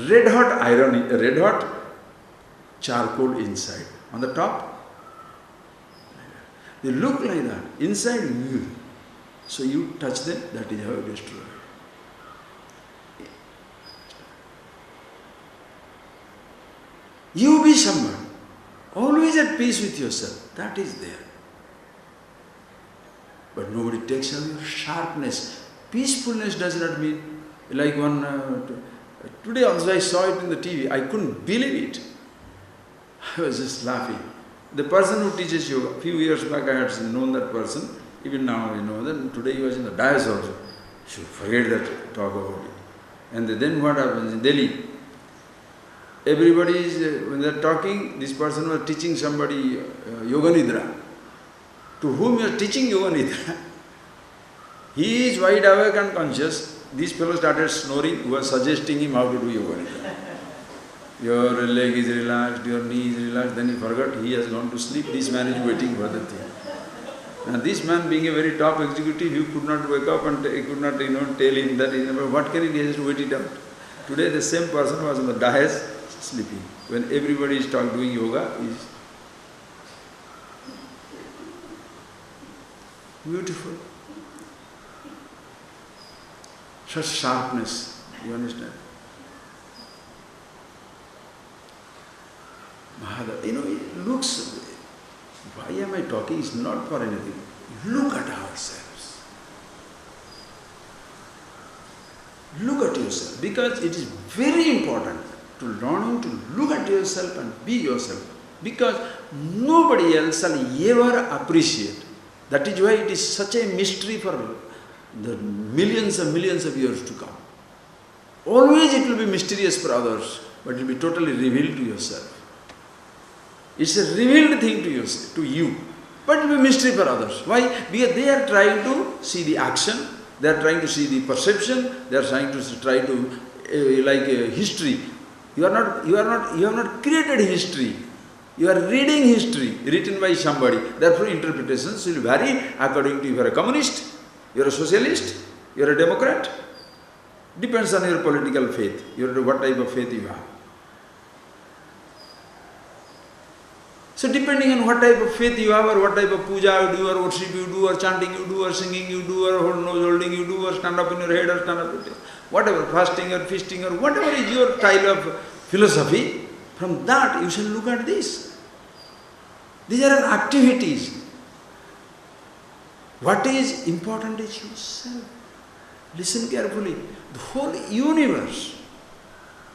Red hot iron, red hot charcoal inside. On the top, they look like that. Inside, so you touch them, that is how you destroy. You be someone, always at peace with yourself. That is there. But nobody takes away your sharpness. Peacefulness does not mean, like one, today also I saw it in the TV, I couldn't believe it. I was just laughing. The person who teaches yoga, a few years back I had known that person, even now you know, then today he was in the dais also. You should forget that, talk about it. And then what happens in Delhi? Everybody is, when they are talking, this person was teaching somebody Yoga Nidra. To whom you are teaching Yoga Nidra? He is wide awake and conscious. This fellow started snoring, who was suggesting him how to do Yoga Nidra. Your leg is relaxed, your knee is relaxed, then he forgot, he has gone to sleep, this man is waiting for the thing. And this man being a very top executive, you could not wake up and he could not, tell him that, what can he do, he has to wait it out. Today the same person was on the dais sleeping. When everybody is doing yoga, is beautiful. Such sharpness, you understand? Mahadeva, it looks, why am I talking? It's not for anything. Look at ourselves. Look at yourself, because it is very important to learn to look at yourself and be yourself, because nobody else will ever appreciate. That is why it is such a mystery for the millions and millions of years to come. Always it will be mysterious for others, but it will be totally revealed to yourself. It's a revealed thing to you, but it will be mystery for others. Why? Because they are trying to see the action, they are trying to see the perception, they are trying to history. You have not created history. You are reading history written by somebody. Therefore, interpretations will vary according to if you are a communist, you are a socialist, you are a Democrat. Depends on your political faith, what type of faith you have. So depending on what type of faith you have, or what type of puja you do, or worship you do, or chanting you do, or singing you do, or nose holding you do, or stand up in your head, or stand up in your head, whatever, fasting or feasting, or whatever is your style of philosophy, from that you shall look at this. These are activities. What is important is yourself. Listen carefully. The whole universe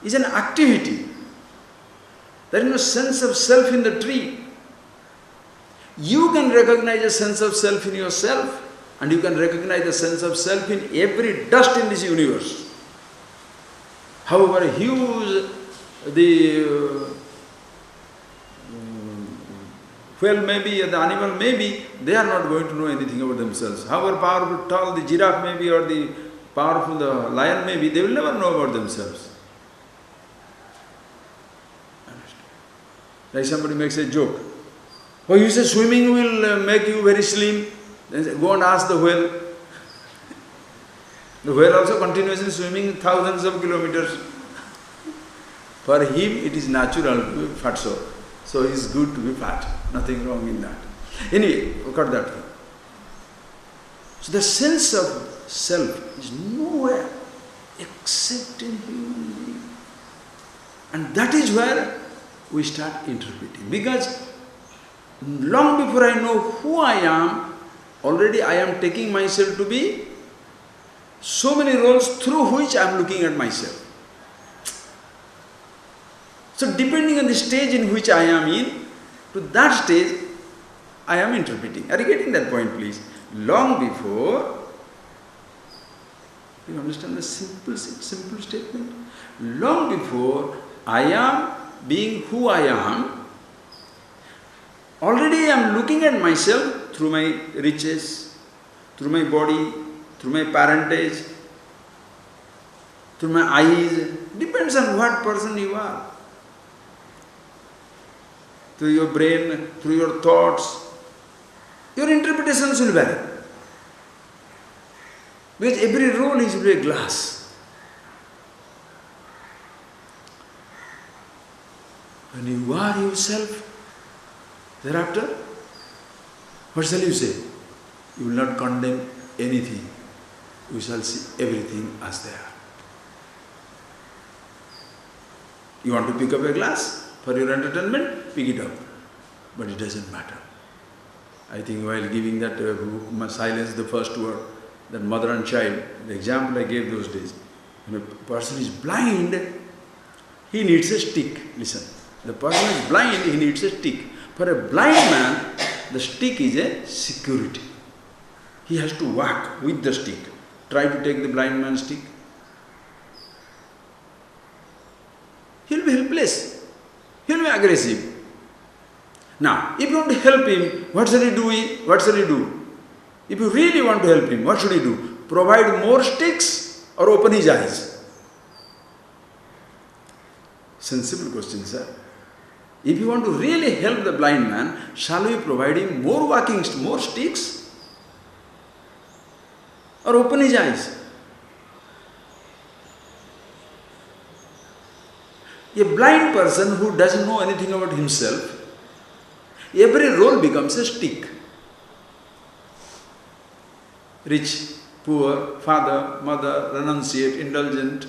is an activity. There is no sense of self in the tree. You can recognize a sense of self in yourself, and you can recognize the sense of self in every dust in this universe. However huge the whale may be, or the animal may be, they are not going to know anything about themselves. However powerful, tall the giraffe may be, or the powerful the lion may be, they will never know about themselves. Like somebody makes a joke. Oh, you say swimming will make you very slim. Then go and ask the whale. The whale also continuously swimming thousands of kilometers. For him it is natural to be fatso. So it is good to be fat. Nothing wrong in that. Anyway, got that thing. So the sense of self is nowhere except in human being. And that is where we start interpreting. Because long before I know who I am, already I am taking myself to be so many roles through which I am looking at myself. So depending on the stage in which I am in, to that stage I am interpreting. Are you getting that point, please? Long before, you understand the simple statement? Long before I am being who I am. Already I am looking at myself through my riches, through my body, through my parentage, through my eyes. Depends on what person you are. Through your brain, through your thoughts, your interpretations will vary. Because every roll is a glass. When you are yourself, thereafter, what shall you say? You will not condemn anything. You shall see everything as they are. You want to pick up a glass for your entertainment? Pick it up. But it doesn't matter. I think while giving that silence, the first word, that mother and child, the example I gave those days, when a person is blind, he needs a stick. Listen, the person is blind, he needs a stick. For a blind man, the stick is a security. He has to walk with the stick. Try to take the blind man's stick. He'll be helpless. He'll be aggressive. Now, if you want to help him, what shall he do? What shall he do? If you really want to help him, what should he do? Provide more sticks or open his eyes? Sensible question, sir. If you want to really help the blind man, shall we provide him more sticks? Or open his eyes? A blind person who doesn't know anything about himself, every role becomes a stick. Rich, poor, father, mother, renunciate, indulgent.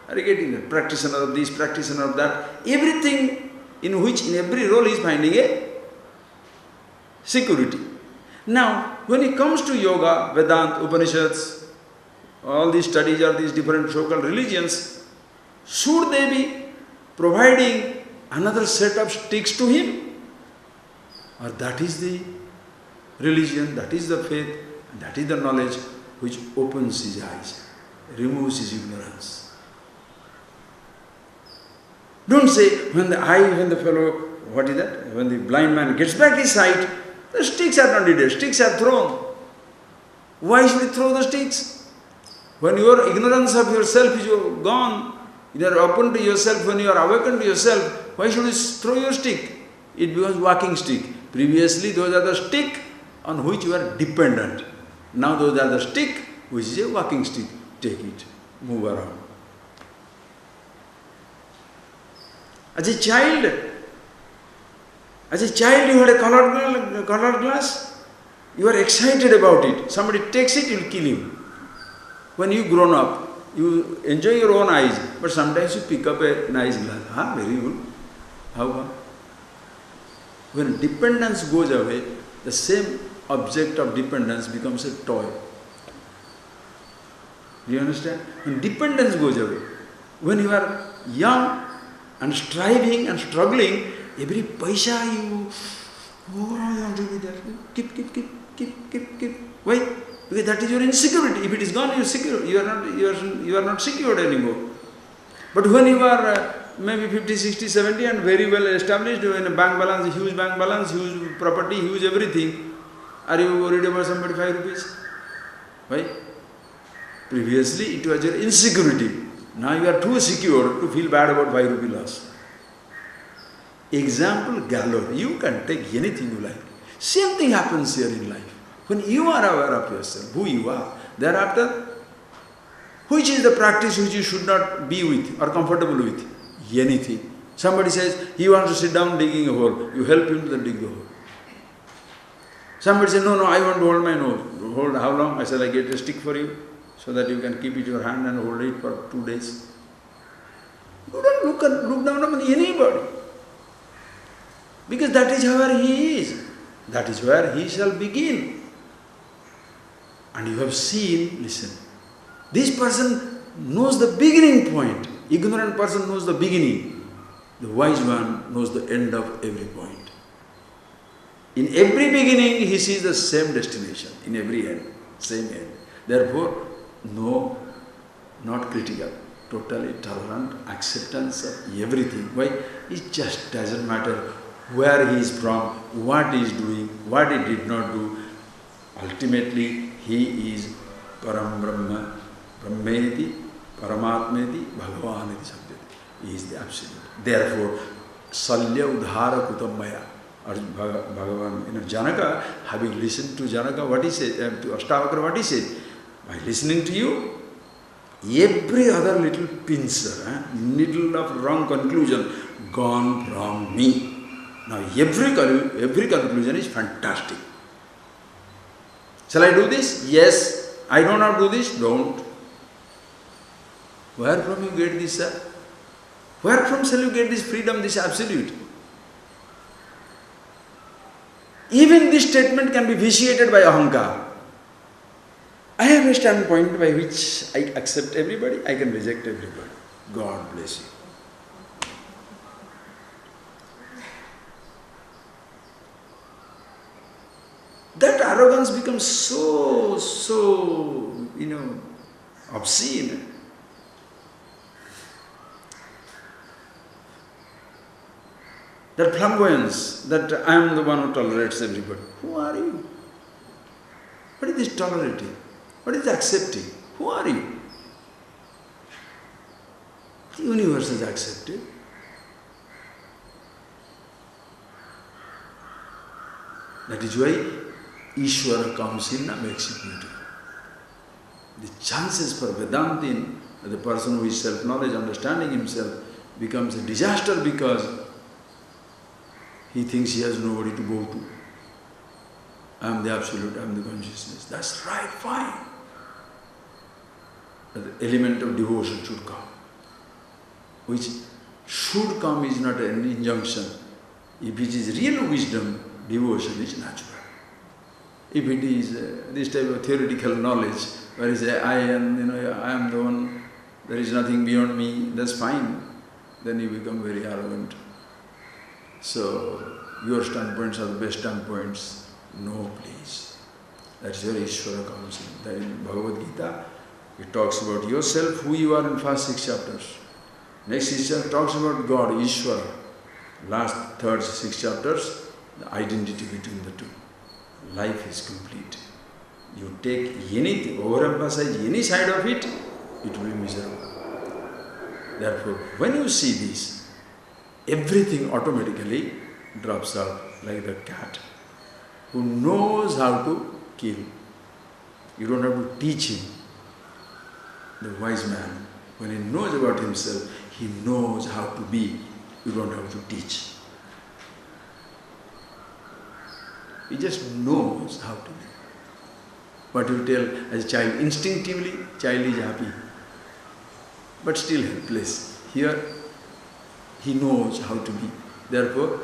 Are you getting that? Practitioner of this, practitioner of that. Everything in every role he is finding a security. Now, when it comes to yoga, Vedanta, Upanishads, all these studies of these different so-called religions, should they be providing another set of sticks to him? Or that is the religion, that is the faith, that is the knowledge which opens his eyes, removes his ignorance. Don't say, when the blind man gets back his sight, the sticks are not needed, sticks are thrown. Why should you throw the sticks? When your ignorance of yourself is gone, you are open to yourself, when you are awakened to yourself, why should you throw your stick? It becomes walking stick. Previously, those are the stick on which you are dependent. Now those are the stick which is a walking stick. Take it, move around. As a child you had a colored glass, you are excited about it. Somebody takes it, you will kill him. When you grown up, you enjoy your own eyes, but sometimes you pick up a nice glass. Very good. How come? When dependence goes away, the same object of dependence becomes a toy. Do you understand? When dependence goes away, when you are young and striving and struggling, every paisa you want to be there. Keep. Why? Because that is your insecurity. If it is gone, you are secure. You are not secured anymore. But when you are maybe 50, 60, 70 and very well established, in a bank balance, huge property, huge everything, are you worried about somebody 5 rupees? Why? Previously it was your insecurity. Now you are too secure to feel bad about 5 rupee loss. Example galore. You can take anything you like. Same thing happens here in life. When you are aware of yourself, who you are, thereafter, which is the practice which you should not be with or comfortable with? Anything. Somebody says, he wants to sit down digging a hole. You help him to dig the hole. Somebody says, no, I want to hold my nose. Hold how long? I said, I get a stick for you so that you can keep it in your hand and hold it for 2 days. You don't look down on anybody. Because that is where he is. That is where he shall begin. And you have seen, listen, this person knows the beginning point. Ignorant person knows the beginning. The wise one knows the end of every point. In every beginning, he sees the same destination. In every end, same end. Therefore, no, not critical. totally tolerant, acceptance of everything. Why? It just doesn't matter where he is from, what he is doing, what he did not do. Ultimately, he is Param Brahma, Brahmeti, Paramatmeti, Bhagavaniti Sabdhati. He is the Absolute. Therefore, Salya Udhara Kutamaya. Bhagavan, Janaka, having listened to Janaka, what he said, to ASHTAVAKRA, what he said? By listening to you, every other little pincer, little of wrong conclusion, gone from me. Now every conclusion is fantastic. Shall I do this? Yes. I do not do this? Don't. Where from you get this, sir? Where from shall you get this freedom, this absolute? Even this statement can be vitiated by ahankar. I have a standpoint by which I accept everybody, I can reject everybody. God bless you. That arrogance becomes so, obscene. That flamboyance, that I am the one who tolerates everybody. Who are you? What is this tolerating? What is accepting? Who are you? The universe is accepted. That is why Ishvara comes in and makes it beautiful. The chances for Vedantin, the person who is self-knowledge, understanding himself, becomes a disaster because he thinks he has nobody to go to. I am the Absolute, I am the consciousness. That's right, fine. But the element of devotion should come. Which should come is not an injunction. If it is real wisdom, devotion is natural. If it is this type of theoretical knowledge, where you say, I am the one, there is nothing beyond me, that's fine. Then you become very arrogant. So, your standpoints are the best standpoints. No, please. That's where Ishvara comes in. Then in Bhagavad Gita, it talks about yourself, who you are in first 6 chapters. Next 6 chapters talks about God, Ishvara. Last third 6 chapters, the identity between the two. Life is complete. You take anything, overemphasize any side of it, it will be miserable. Therefore, when you see this, everything automatically drops out like the cat who knows how to kill. You don't have to teach him. The wise man, when he knows about himself, he knows how to be. You don't have to teach. He just knows how to be. What you tell as a child, instinctively, child is happy, but still helpless. Here, he knows how to be. Therefore,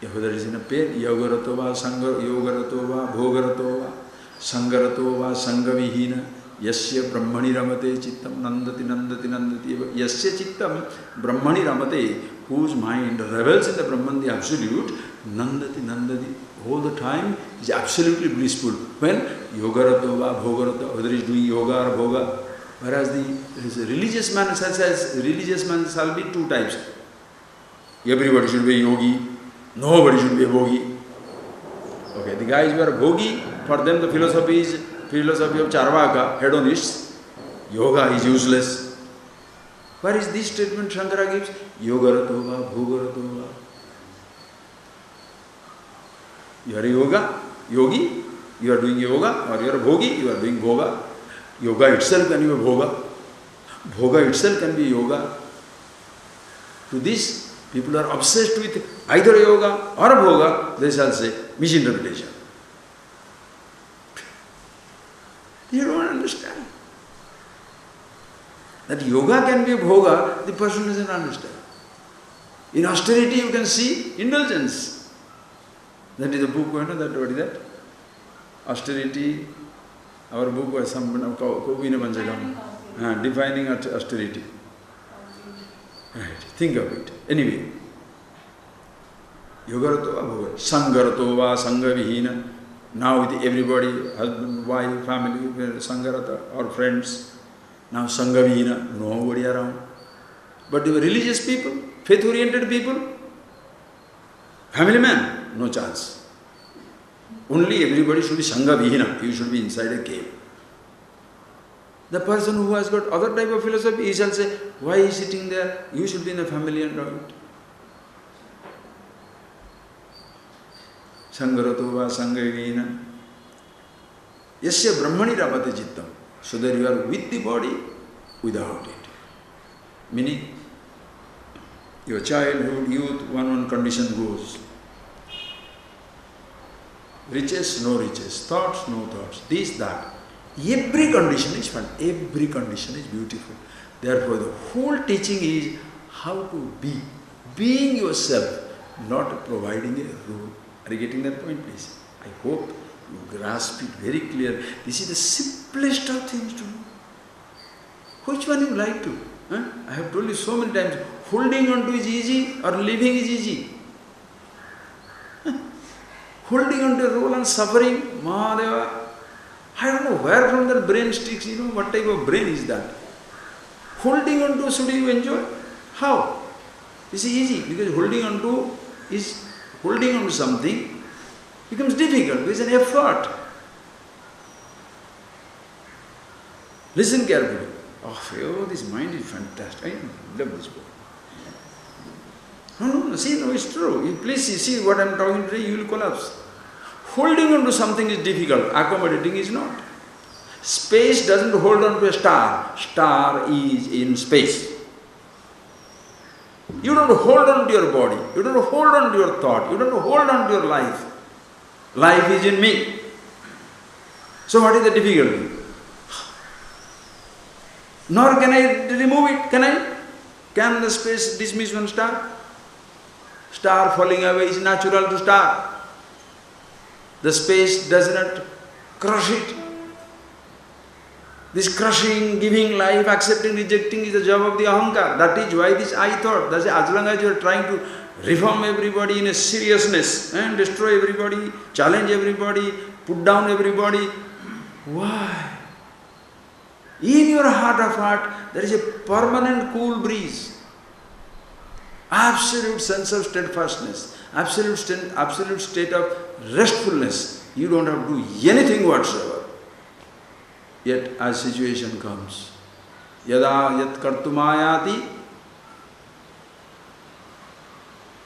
whether it is in a pain, yogarato va, yogarato va, bhogarato va, sangarato va, sangavihina, yasya brahmani ramate chittam, nandati nandati nandati, yasya chittam brahmani ramate, whose mind revels in the Brahman, the Absolute, nandati nandati, all the time is absolutely blissful. When yogarato va, bhogarato, whether he is doing yoga or bhoga, whereas the religious man shall be 2 types. Everybody should be a yogi, nobody should be a bhogi. Okay, the guys who are bhogi, for them the philosophy is philosophy of Charvaka, hedonists. Yoga is useless. Where is this statement Shankara gives? Yogarato va, bhogarato va. You are a yogi, you are doing yoga, or you are a bhogi, you are doing bhoga. Yoga itself can be a bhoga. Bhoga itself can be yoga. To this, people are obsessed with either yoga or bhoga, they shall say misinterpretation. They don't understand. That yoga can be a bhoga, the person doesn't understand. In austerity you can see indulgence. That is the book, what is that? Austerity, our book was some Kovina Panchagam, defining austerity. Right, think of it. Anyway, Yogarato va bhoga, Sangarato va, Sangavihina. Now with everybody, husband, wife, family, Sangarata or friends, Now Sanghavina, nobody around. But the religious people, faith-oriented people, family man, no chance. Only everybody should be Sanghavina, you should be inside a cave. The person who has got other type of philosophy, he shall say, why is he sitting there? You should be in the family environment. Sangarato va Sanghavina. Yasya Brahmani Rabate Chittam. So that you are with the body, without it. Meaning, your childhood, youth, one condition goes. Riches, no riches. Thoughts, no thoughts. This, that. Every condition is fun. Every condition is beautiful. Therefore, the whole teaching is how to be. Being yourself, not providing a rule. Are you getting that point, please? I hope you grasp it very clear. This is the simplest of things to do. Which one you like to? I have told you so many times, holding on to is easy or living is easy. Holding on to a role and suffering, Mahadeva, I don't know where from that brain sticks, what type of brain is that? Holding on to, should you enjoy? How? This is easy, because holding on to something becomes difficult, it's an effort. Listen carefully. Oh, this mind is fantastic. I love this book. No, it's true. Please see what I am talking today, you will collapse. Holding on to something is difficult, accommodating is not. Space doesn't hold on to a star. Star is in space. You don't hold on to your body. You don't hold on to your thought. You don't hold on to your life. Life is in me. So what is the difficulty? Nor can I remove it, can I? Can the space dismiss one star? Star falling away is natural to star. The space does not crush it. This crushing, giving life, accepting, rejecting is the job of the ahankar. That is why this I thought. That's as long as you are trying to reform everybody in a seriousness and destroy everybody, challenge everybody, put down everybody. Why? In your heart of heart, there is a permanent cool breeze. Absolute sense of steadfastness, absolute state of restfulness. You don't have to do anything whatsoever. Yet as situation comes, yada yat kartumayati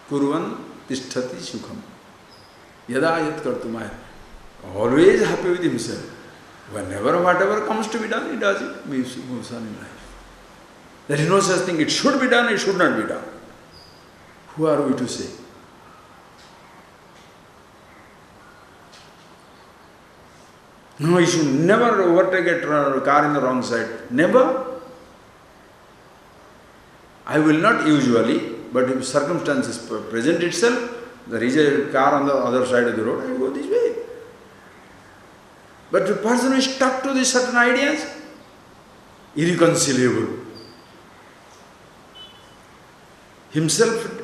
kurvan tisthati sukham. Yada yat kartumayati. Always happy with himself. Whenever whatever comes to be done, he does it. Moves on in life. There is no such thing. It should be done, it should not be done. Who are we to say? No, you should never overtake a car in the wrong side. Never. I will not usually, but if circumstances present itself, there is a car on the other side of the road, I will go this way. But the person who is stuck to these certain ideas, irreconcilable. Himself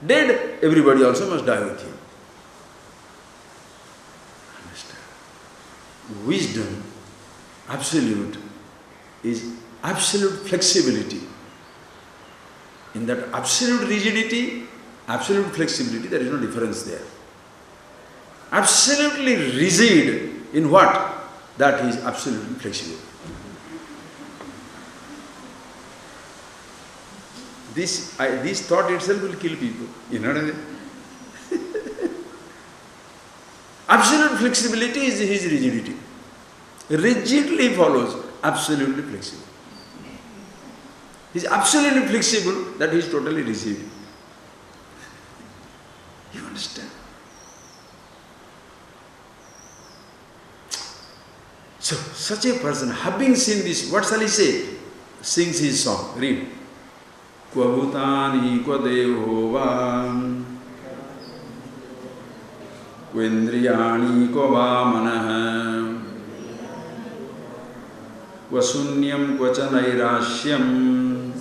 dead, everybody also must die with him. Understand? Wisdom, absolute, is absolute flexibility. In that absolute rigidity, absolute flexibility, there is no difference there. Absolutely rigid in what? That is absolutely flexible. This thought itself will kill people. You know what I mean? Absolute flexibility is his rigidity. Rigidly follows, absolutely flexible. He is absolutely flexible, that he is totally rigid. You understand? So, such a person, having seen this, what shall he say? Sings his song. Read. Kva bhutani kva devo vam kvendriyani kva vamanaha kva sunyam kva cha nairashyam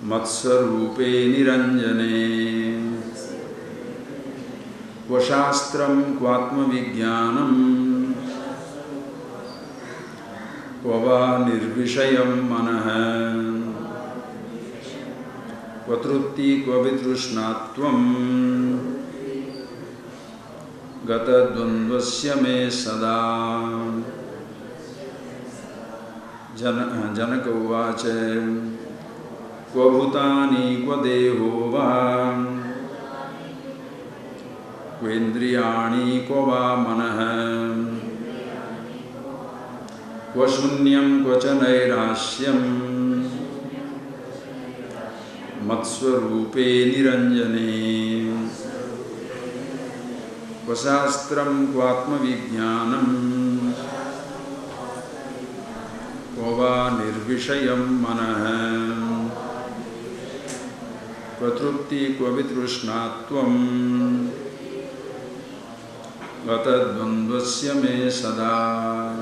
matsarupe niranjane kva shastram kva atma vijnanam Kvava nirvishayam manaha Kvatrutti kvavitrushnatvam Gatadvandvasya me sada Janaka uvacha Kvabhutani kvadeho va Kvendriyani kvava manaha Kvashunyam kvachanairashyam Matsvarupe niranjane Kvasastram kvatma vijnanam Kvava nirvishayam manaha Kvatrupti kvavitrushnatvam Gatadvandvasya me sada.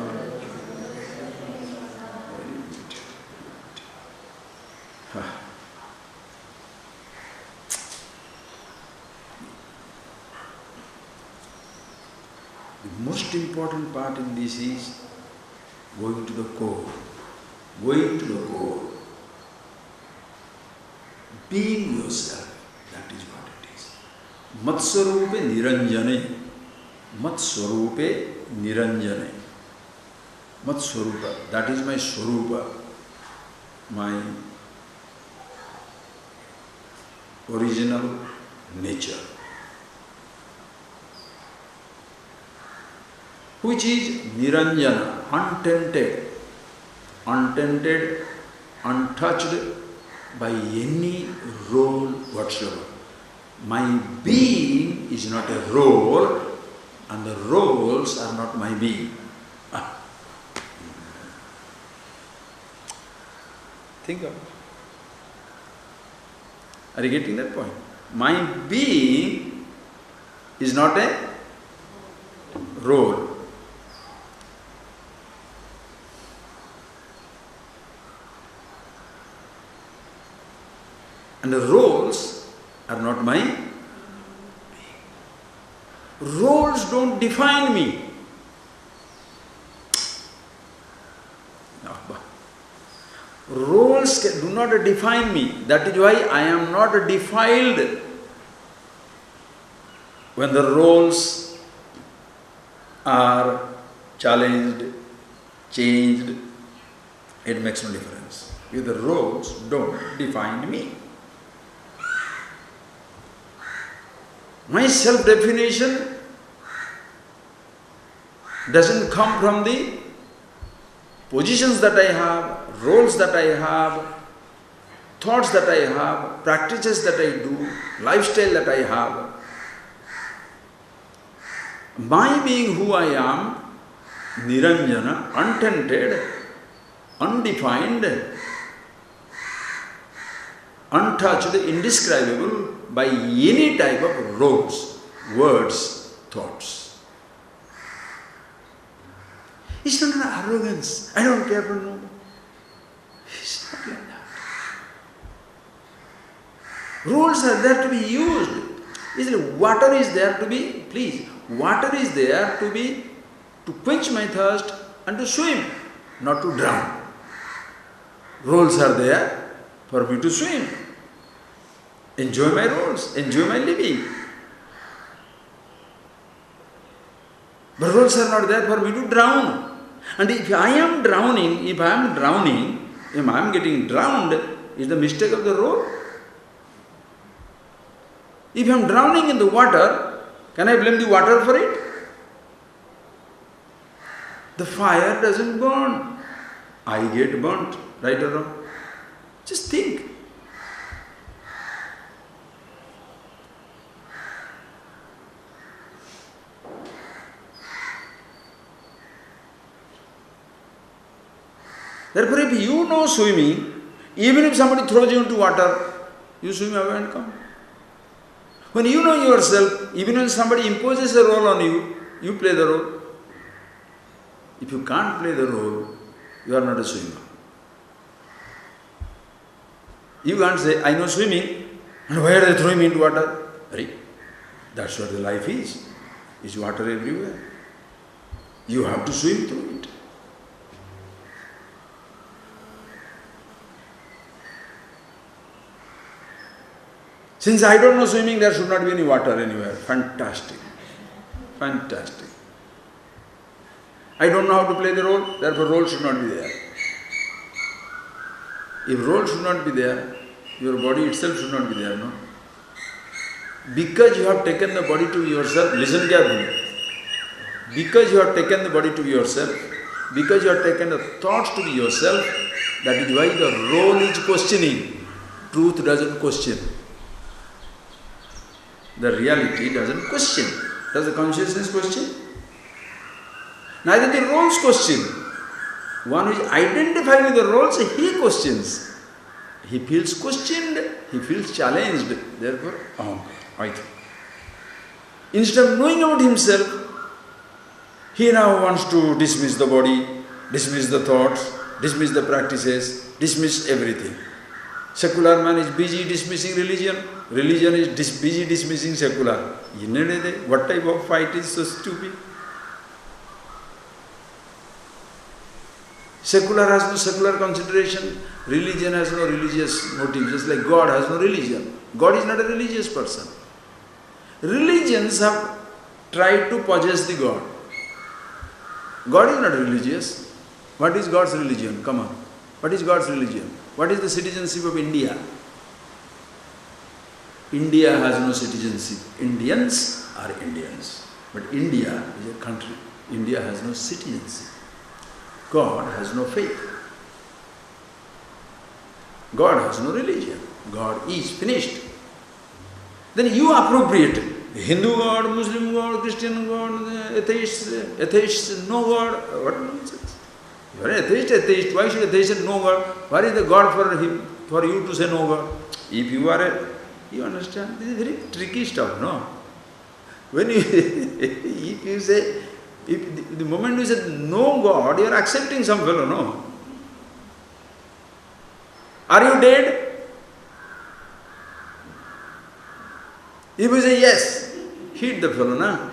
The most important part in this is going to the core. Going to the core. Being yourself. That is what it is. Matswarupe niranjane. Matswarupe niranjane. Matswarupa. That is my swarupa. My original nature. Which is niranjana, untainted, untouched by any role whatsoever. My being is not a role, and the roles are not my being. Think of it. Are you getting that point? My being is not a role. And the roles are not my being. Roles don't define me. Roles do not define me. That is why I am not defiled. When the roles are challenged, changed, it makes no difference. If the roles don't define me. My self-definition doesn't come from the positions that I have, roles that I have, thoughts that I have, practices that I do, lifestyle that I have. My being who I am, niranjana, untainted, undefined, untouched, indescribable by any type of roles, words, thoughts. It's not an arrogance. I don't care for nobody. It's not like that. Rules are there to be used. Water is there to be, water is there to quench my thirst and to swim, not to drown. Rules are there for me to swim. Enjoy my roles, enjoy my living. But rules are not there for me to drown. And if I am drowning, if I am getting drowned, is the mistake of the role? If I am drowning in the water, can I blame the water for it? The fire doesn't burn. I get burnt, right or wrong? Just think. Therefore, if you know swimming, even if somebody throws you into water, you swim away and come. When you know yourself, even when somebody imposes a role on you, you play the role. If you can't play the role, you are not a swimmer. You can't say, I know swimming, and why are they throwing me into water? Right? That's what the life is. Is water everywhere. You have to swim through it. Since I don't know swimming, there should not be any water anywhere. Fantastic. Fantastic. I don't know how to play the role, therefore role should not be there. If role should not be there, your body itself should not be there, no? Because you have taken the body to yourself, listen carefully. Because you have taken the body to yourself, because you have taken the thoughts to be yourself, that is why the role is questioning. Truth doesn't question. The reality doesn't question. Does the consciousness question? Neither the roles question. One who is identified with the roles, he questions. He feels questioned, he feels challenged. Therefore, I think. Instead of knowing about himself, he now wants to dismiss the body, dismiss the thoughts, dismiss the practices, dismiss everything. Secular man is busy dismissing religion, religion is busy dismissing secular. What type of fight is so stupid? Secular has no secular consideration, religion has no religious motive, just like God has no religion. God is not a religious person. Religions have tried to possess the God. God is not religious. What is God's religion? Come on. What is God's religion? What is the citizenship of India? India has no citizenship. Indians are Indians. But India is a country. India has no citizenship. God has no faith. God has no religion. God is finished. Then you appropriate Hindu God, Muslim God, Christian God, atheists, no God. What nonsense? You are an atheist. Why should atheist know God? What is the God for him, for you to say no God? If you are you understand? This is very tricky stuff, no? When you, if you say, if the moment you say no God, you are accepting some fellow, no? Are you dead? If you say yes, hit the fellow, na?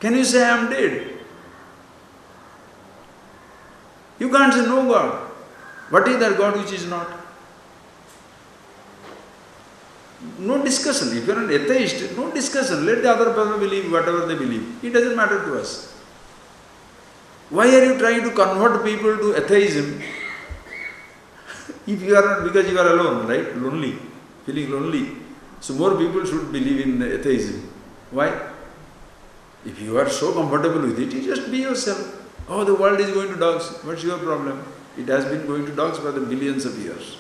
Can you say I am dead? You can't say no God. What is that God which is not? No discussion. If you are an atheist, no discussion. Let the other person believe whatever they believe. It doesn't matter to us. Why are you trying to convert people to atheism? If you are not, because you are alone, right? Lonely, feeling lonely. So more people should believe in atheism. Why? If you are so comfortable with it, you just be yourself. Oh, the world is going to dogs. What's your problem? It has been going to dogs for the billions of years.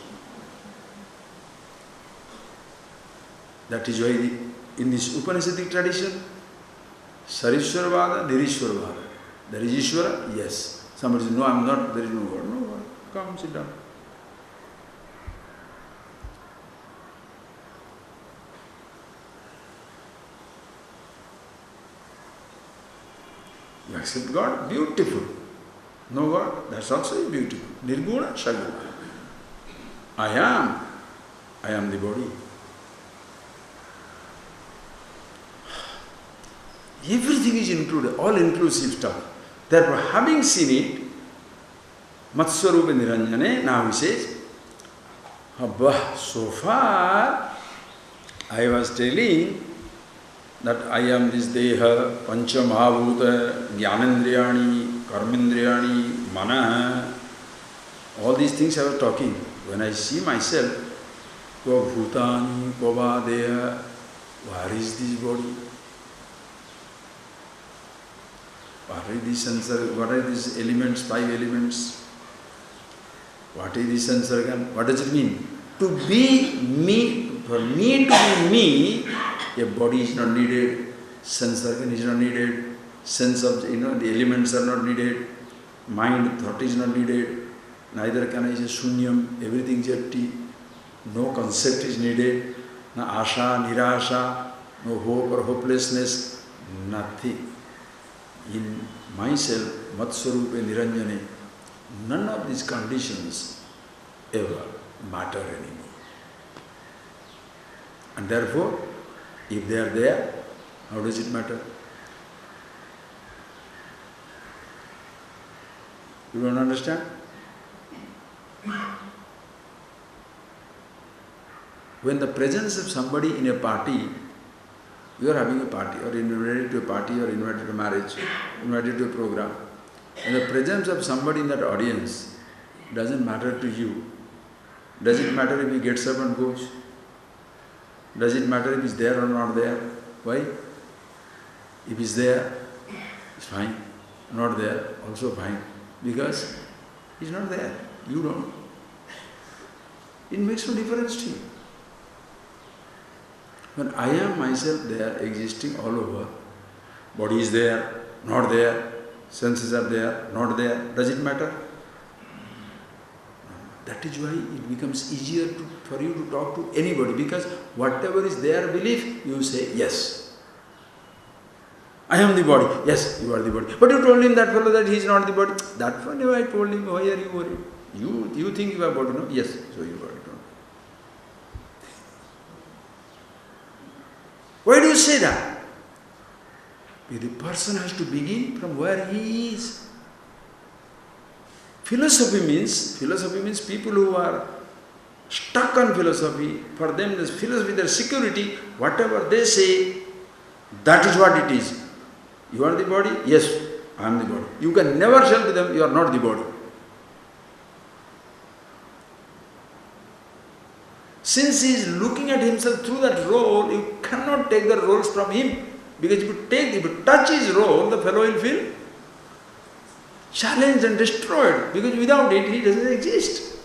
That is why in this Upanishadic tradition, Sarishwaravada, Nirishwaravada. There is Ishvara? Yes. Somebody says, no, I am not, there is no God. No God. Come, sit down. You accept God? Beautiful. No God? That's also beautiful. Nirguna, Shaguna. I am the body. Everything is included, all-inclusive stuff. Therefore, having seen it, Matswarupa Niranjane, now he says, so far, I was telling that I am this Deha, Pancha Mahabhuta, Jnanendriyani, Karmendriyani, Mana, all these things I was talking. When I see myself, Kva Bhutani, Kva Deha, where is this body? What are these sensor? What are these elements? 5 elements. What is the sense organ? What does it mean? To be me, for me to be me, a body is not needed, sense organ is not needed, sense of the elements are not needed, mind, thought is not needed. Neither can I say shunyam. Everything is empty. No concept is needed. No asha, nirasha, no hope or hopelessness. Nothing. In myself, Matswarupa Niranjane, none of these conditions ever matter anymore. And therefore, if they are there, how does it matter? You don't understand? when the presence of somebody in a party, you are having a party, or invited to a party, or invited to a marriage, invited to a program, and the presence of somebody in that audience doesn't matter to you. Does it matter if he gets up and goes? Does it matter if he's there or not there? Why? If he's there, it's fine. Not there, also fine. Because he's not there. You don't. It makes no difference to you. When I am myself there, existing all over, body is there, not there, senses are there, not there, does it matter? That is why it becomes easier for you to talk to anybody, because whatever is their belief, you say yes. I am the body. Yes, you are the body. But you told him, that fellow, that he is not the body. That fellow, I told him, why are you worried? You think you have body, no? Yes, so you got it. Why do you say that? The person has to begin from where he is. Philosophy means people who are stuck on philosophy, for them this philosophy, their security, whatever they say, that is what it is. You are the body? Yes, I am the body. You can never tell them you are not the body. Since he is looking at himself through that role, you cannot take the roles from him. Because if you touch his role, the fellow will feel challenged and destroyed. Because without it, he doesn't exist.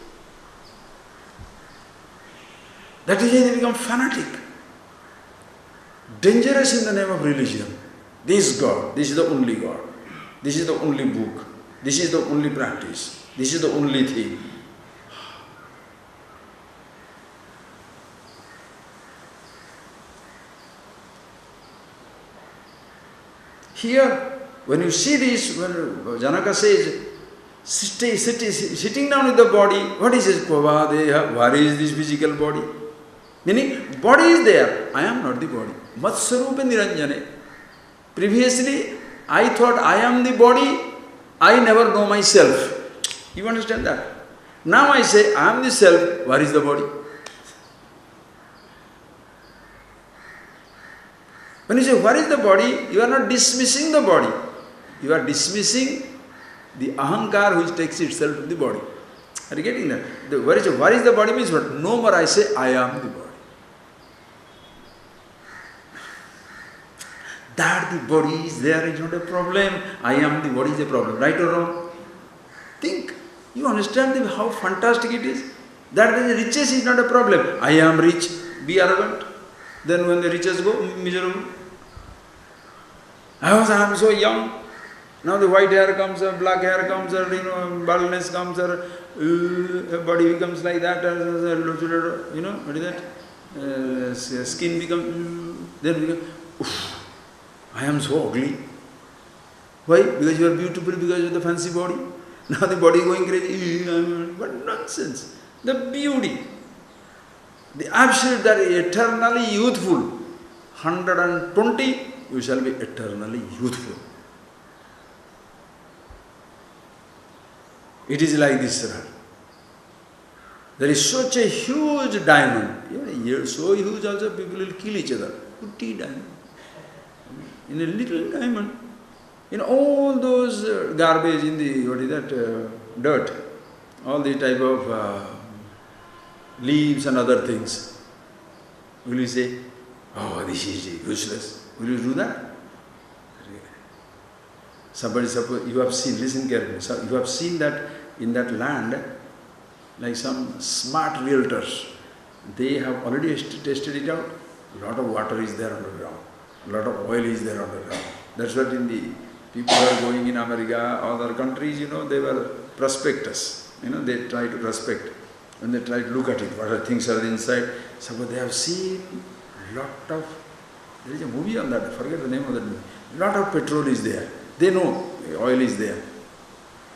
That is why they become fanatic. Dangerous in the name of religion. This God, this is the only God. This is the only book. This is the only practice. This is the only thing. Here, when you see this, when Janaka says, sitting down with the body, what is this? Where is this physical body? Meaning, body is there. I am not the body. Matsvarupa niranjane. Previously, I thought I am the body. I never know myself. You understand that? Now I say, I am the self. Where is the body? When you say, where is the body? You are not dismissing the body. You are dismissing the ahankar which takes itself to the body. Are you getting that? Where is the body means what? No more I say, I am the body. That the body is there is not a problem. I am the body is a problem. Right or wrong? Think. You understand how fantastic it is? That the riches is not a problem. I am rich. Be arrogant. Then when the riches go, miserable. I am so young. Now the white hair comes, black hair comes, baldness comes, body becomes like that, what is that? Skin becomes, then becomes, I am so ugly. Why? Because you are beautiful, because of the fancy body. Now the body is going crazy. What nonsense. The beauty. The absolute, that is eternally youthful. 120, you shall be eternally youthful. It is like this, sir. There is such a huge diamond. Yeah, so huge also people will kill each other. Putty diamond. In a little diamond. In all those garbage in the, what is that, dirt. All the type of leaves and other things. Will you say, oh, this is useless? Will you do that? Somebody, suppose you have seen, listen carefully, so you have seen that in that land, like some smart realtors, they have already tested it out. A lot of water is there underground, a lot of oil is there underground. That's what in the people who are going in America, other countries, they were prospectors. They try to prospect. When they try to look at it, what are things are inside. Suppose they have seen a lot of, there is a movie on that, I forget the name of that movie. A lot of petrol is there. They know oil is there.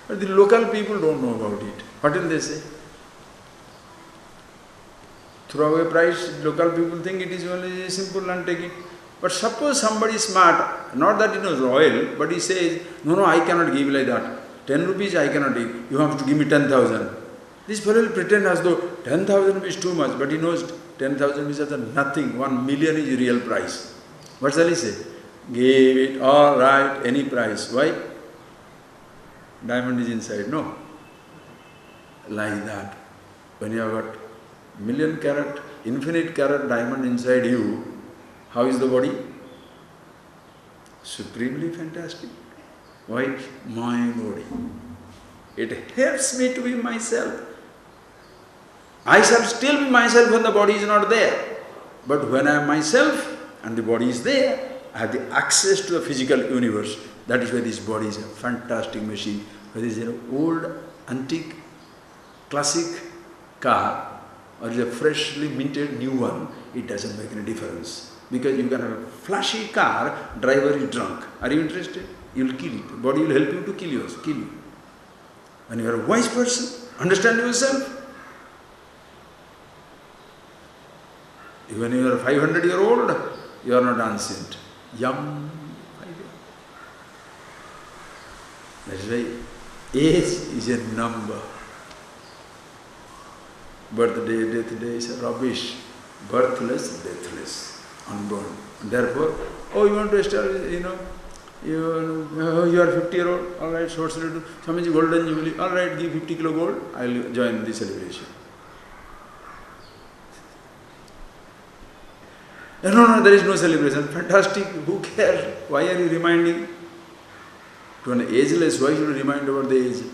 But the local people don't know about it. What will they say? Throwaway price, local people think it is only simple and take it. But suppose somebody is smart, not that he knows oil, but he says, no, I cannot give like that. 10 rupees I cannot give. You have to give me 10,000. This fellow will pretend as though 10,000 is too much, but he knows 10,000 is nothing. 1 million is real price. What shall he say? Give it, all right, any price. Why? Diamond is inside. No. Like that. When you have got million carat, infinite carat diamond inside you, how is the body? Supremely fantastic. Why? My body. It helps me to be myself. I shall still be myself when the body is not there. But when I am myself and the body is there, I have the access to the physical universe. That is why this body is a fantastic machine. Whether it is an old, antique, classic car or is a freshly minted new one, it doesn't make any difference. Because you can have a flashy car, driver is drunk. Are you interested? You will kill it. The body will help you to kill you. When you are a wise person, understand yourself. When you are 500-year-old, you are not ancient. Young. That is why age is a number. Birthday, death day is rubbish. Birthless, deathless, unborn. Therefore, you want to establish, you are 50-year-old, all right, so do. Swamiji, golden jubilee, all right, give 50 kilo gold, I will join the celebration. No, there is no celebration. Fantastic, who cares? Why are you reminding? To an ageless, why should you remind about the age?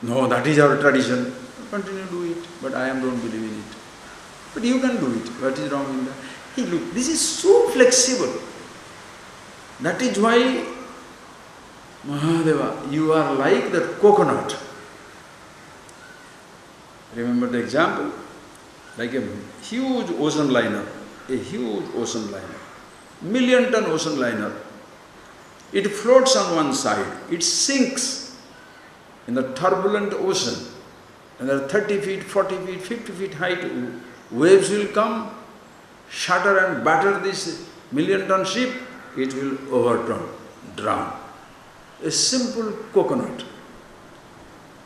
No, that is our tradition. Continue to do it, but I don't believe in it. But you can do it. What is wrong in that? Hey, look, this is so flexible. That is why, Mahadeva, you are like that coconut. Remember the example? Like a huge ocean liner. A huge ocean liner. Million-ton ocean liner. It floats on one side. It sinks in the turbulent ocean. And there are 30 feet, 40 feet, 50 feet height. Waves will come, shatter and batter this million-ton ship. It will overturn, drown. A simple coconut.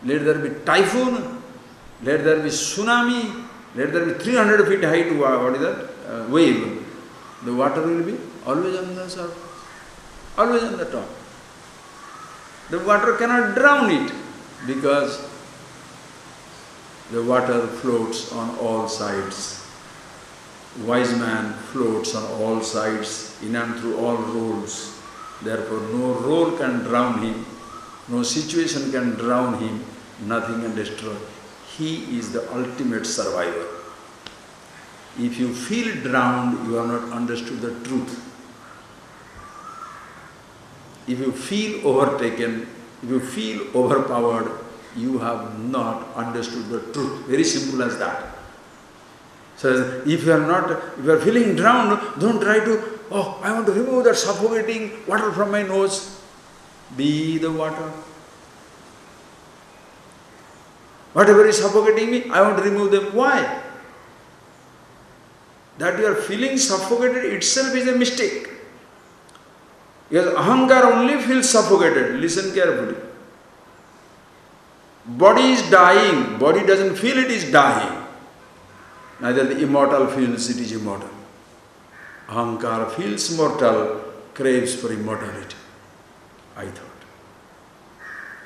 Let there be typhoon, let there be tsunami, let there be 300 feet height, wave. The water will be always on the surface, always on the top. The water cannot drown it because the water floats on all sides. Wise man floats on all sides, in and through all roles. Therefore, no role can drown him, no situation can drown him, nothing can destroy. He is the ultimate survivor. If you feel drowned, you have not understood the truth. If you feel overtaken, if you feel overpowered, you have not understood the truth. Very simple as that. So if you are feeling drowned, don't try to, I want to remove that suffocating water from my nose. Be the water. Whatever is suffocating me, I want to remove them. Why? That you are feeling suffocated itself is a mistake. Because ahankar only feels suffocated. Listen carefully. Body is dying. Body doesn't feel it is dying. Neither the immortal feels it is immortal. Ahankara feels mortal, craves for immortality. I thought.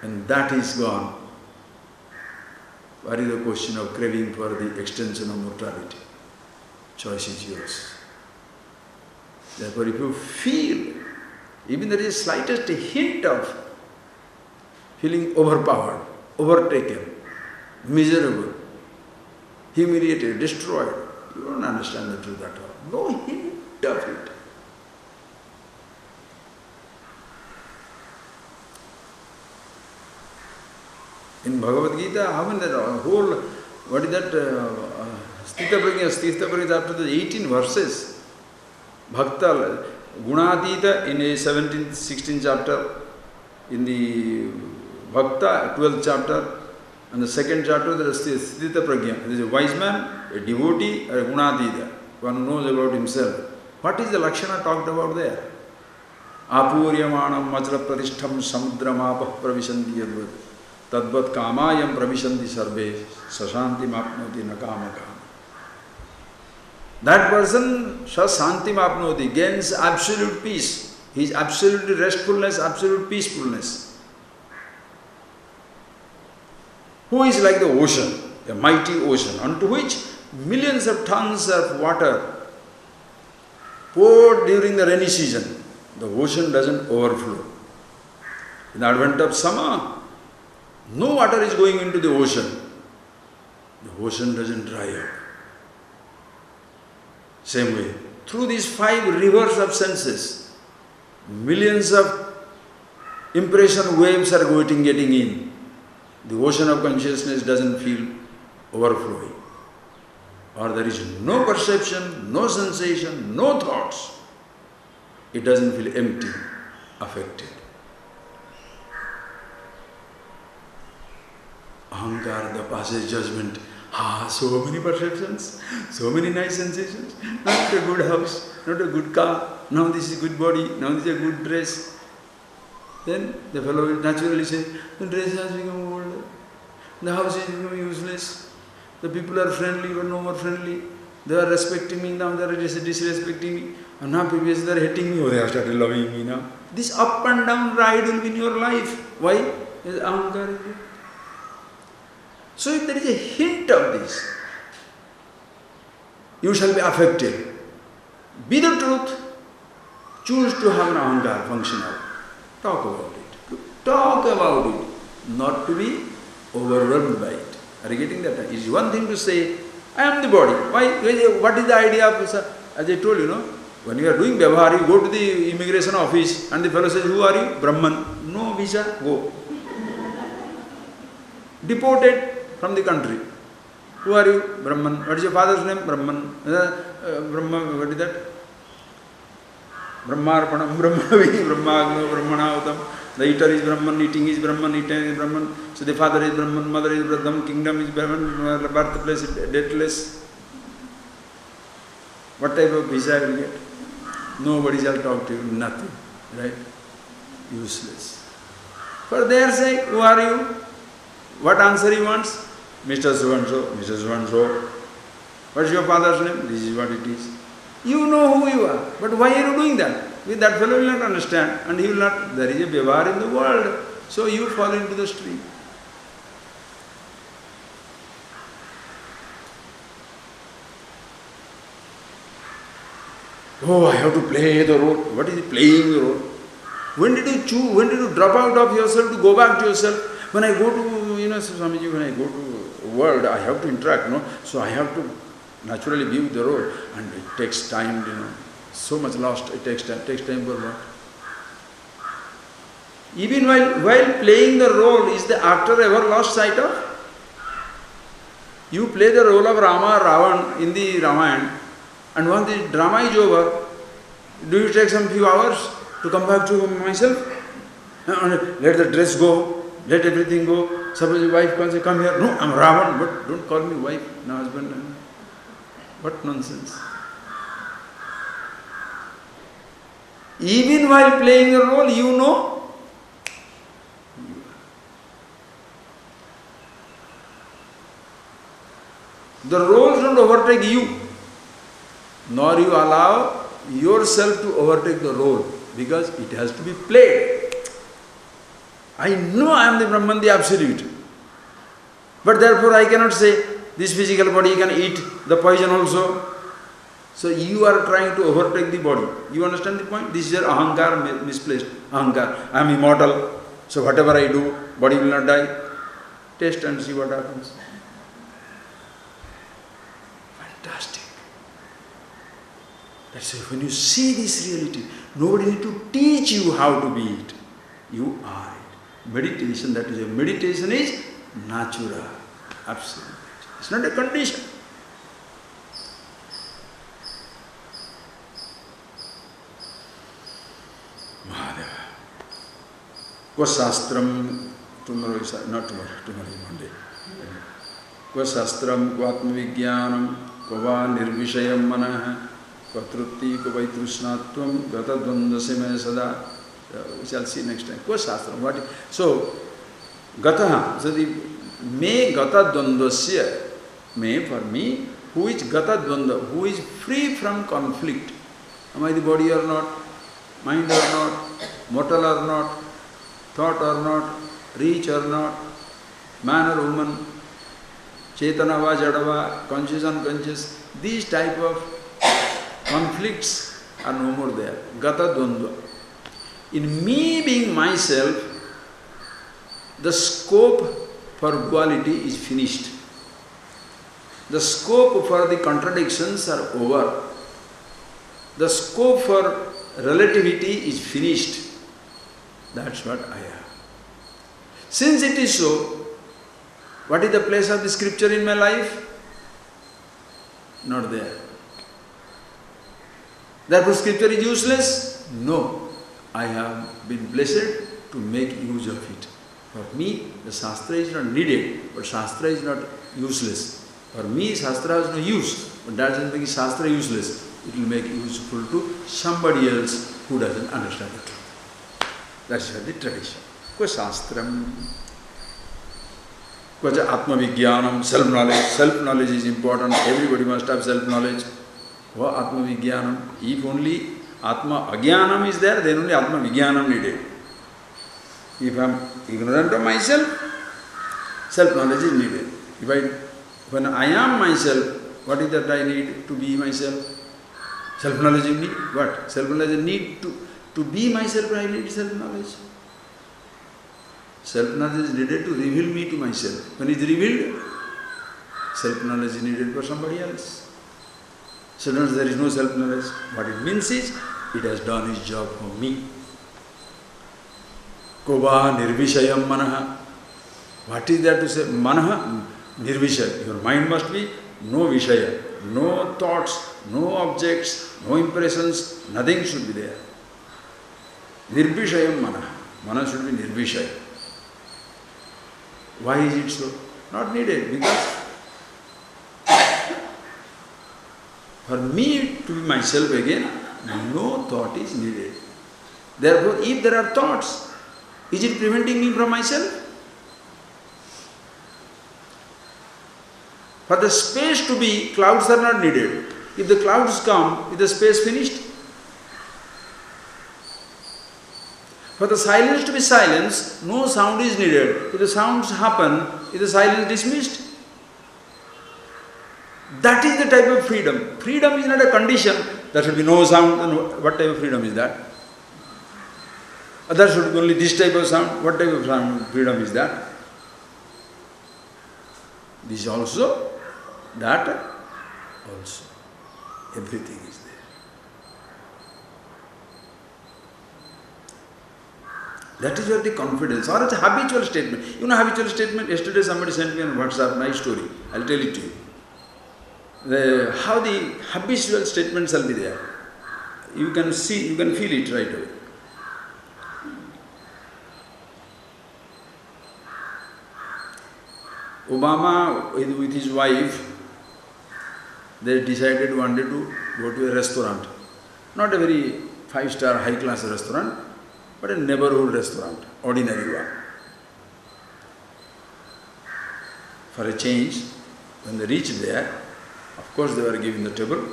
And that is gone. What is the question of craving for the extension of mortality? Choice is yours. Therefore, if you feel, even there is slightest hint of feeling overpowered, overtaken, miserable, humiliated, destroyed, you don't understand the truth at all. No hint of it. In Bhagavad Gita, how many whole, what is that, Sthitaprajna, after the 18 verses, Bhakta, Gunatita in a 17th, 16th chapter, in the Bhakta, 12th chapter, and the second chapter, there is Sthitaprajna. There is a wise man, a devotee, or a Gunatita, one who knows about himself. What is the Lakshana talked about there? Apuryamanam Majra Pradishtham Samudramapah Pravishanti Yadvat Tadvat Kamayam Pravishanti Sarve Sashanti Mapnoti Nakama Kama. That person, Santim Apnoti, gains absolute peace. He is absolutely restfulness, absolute peacefulness. Who is like the ocean, a mighty ocean, onto which millions of tons of water poured during the rainy season. The ocean doesn't overflow. In the advent of summer, no water is going into the ocean. The ocean doesn't dry up. Same way, through these 5 rivers of senses, millions of impression waves are getting in. The ocean of consciousness doesn't feel overflowing. Or there is no perception, no sensation, no thoughts. It doesn't feel empty, affected. Ahankar, the passage judgment. So many perceptions, so many nice sensations. Not a good house, not a good car. Now this is a good body, now this is a good dress. Then the fellow will naturally say, the dress has become old, the house is becoming useless, the people are friendly but no more friendly, they are respecting me, now they are disrespecting me, and now previously they are hating me, oh they have started loving me now. This up and down ride will be in your life. Why? Is ahankar. So if there is a hint of this, you shall be affected. Be the truth. Choose to have an ahankar functional. Talk about it. Talk about it. Not to be overwhelmed by it. Are you getting that? It is one thing to say, I am the body. Why? What is the idea of, as I told you, when you are doing vyavahar, you go to the immigration office and the fellow says, who are you? Brahman. No visa, go. Deported from the country. Who are you? Brahman. What is your father's name? Brahman. Brahma, what is that? Brahmarpanam, Brahmavi, Brahmagno, Brahmanautam. The eater is Brahman, eating is Brahman, eater is Brahman. So the father is Brahman, mother is Brahman, kingdom is Brahman, birthplace is deathless. What type of visa will you get? Nobody shall talk to you, nothing. Right? Useless. For their sake, who are you? What answer he wants? Mr. So-and-so, Mr. So-and-so. What is your father's name? This is what it is. You know who you are. But why are you doing that? That fellow will not understand and he will not. There is a vyavahar in the world. So you fall into the stream. Oh, I have to play the role. What is playing the role? When did you choose? When did you drop out of yourself to go back to yourself? When I go to, Swamiji, when I go to world, I have to interact, So I have to naturally be with the role. And it takes time, So much lost, it takes time. Takes time for what? Even while playing the role, is the actor ever lost sight of? You play the role of Rama or Ravan in the Ramayana, and once the drama is over, do you take some few hours to come back to myself? Let the dress go, let everything go. Suppose your wife comes and come here, no, I'm Ravan, but don't call me wife, no husband. What nonsense. Even while playing a role, you know. The roles don't overtake you, nor you allow yourself to overtake the role, because it has to be played. I know I am the Brahman, the Absolute. But therefore I cannot say, this physical body can eat the poison also. So you are trying to overtake the body. You understand the point? This is your ahankar, misplaced ahankar. I am immortal, so whatever I do, body will not die. Taste and see what happens. Fantastic. That's why when you see this reality, nobody needs to teach you how to be it. You are it. Meditation, that is a meditation is natural, absolute. It's not a condition. Mahadeva. Kvasastram, tomorrow is not tomorrow is Monday. Kvasastram, kvatmavijnanam, kvava nirvishayam manah, kvatrutti, kvaitrushnatvam, gatadvandasime sada. We shall see next time. Kvasastram. So, gataha, so the me gata dvandvasya, me for me, who is gata dvandva, who is free from conflict. Am I the body or not? Mind or not? Mortal or not? Thought or not? Rich or not? Man or woman? Chetana va jadava, conscious unconscious. These type of conflicts are no more there. Gata dvandva. In me being myself, the scope for duality is finished. The scope for the contradictions are over. The scope for relativity is finished. That's what I am. Since it is so, what is the place of the scripture in my life? Not there. Therefore scripture is useless? No. I have been blessed to make use of it. For me, the Shastra is not needed, but Shastra is not useless. For me, Shastra has no use, but that doesn't make Shastra useless. It will make useful to somebody else who doesn't understand the truth. That's the tradition. Kwa Shastram, kwa Atma Vijnanam, self-knowledge. Self-knowledge is important. Everybody must have self-knowledge. Kwa Atma Vijnanam. If only Atma Ajnanam is there, then only Atma Vijnanam needed. If I am ignorant of myself, self-knowledge is needed. When I am myself, what is that I need to be myself? Self-knowledge you need. What? Self-knowledge I need to be myself, I need self-knowledge. Self-knowledge is needed to reveal me to myself. When it is revealed, self-knowledge is needed for somebody else. So there is no self-knowledge. What it means is, it has done its job for me. Koba nirvishayam manaha. What is that to say? Manaha, nirvishaya. Your mind must be no vishaya, no thoughts, no objects, no impressions, nothing should be there. Nirvishayam manaha. Mana should be nirvishaya. Why is it so? Not needed, because for me to be myself again, no thought is needed. Therefore, if there are thoughts, is it preventing me from myself? For the space to be, clouds are not needed. If the clouds come, is the space finished? For the silence to be silence, no sound is needed. If the sounds happen, is the silence dismissed? That is the type of freedom. Freedom is not a condition. There should be no sound. And what type of freedom is that? There should be only this type of sound. What type of sound freedom is that? This also, that also. Everything is there. That is where the confidence, or it's a habitual statement. You know habitual statement? Yesterday somebody sent me on WhatsApp, nice story. I'll tell it to you. How the habitual statements will be there. You can see, you can feel it right away. Obama with his wife, they decided one day to go to a restaurant. Not a very 5-star high-class restaurant, but a neighborhood restaurant, ordinary one. For a change, when they reached there, of course they were given the table,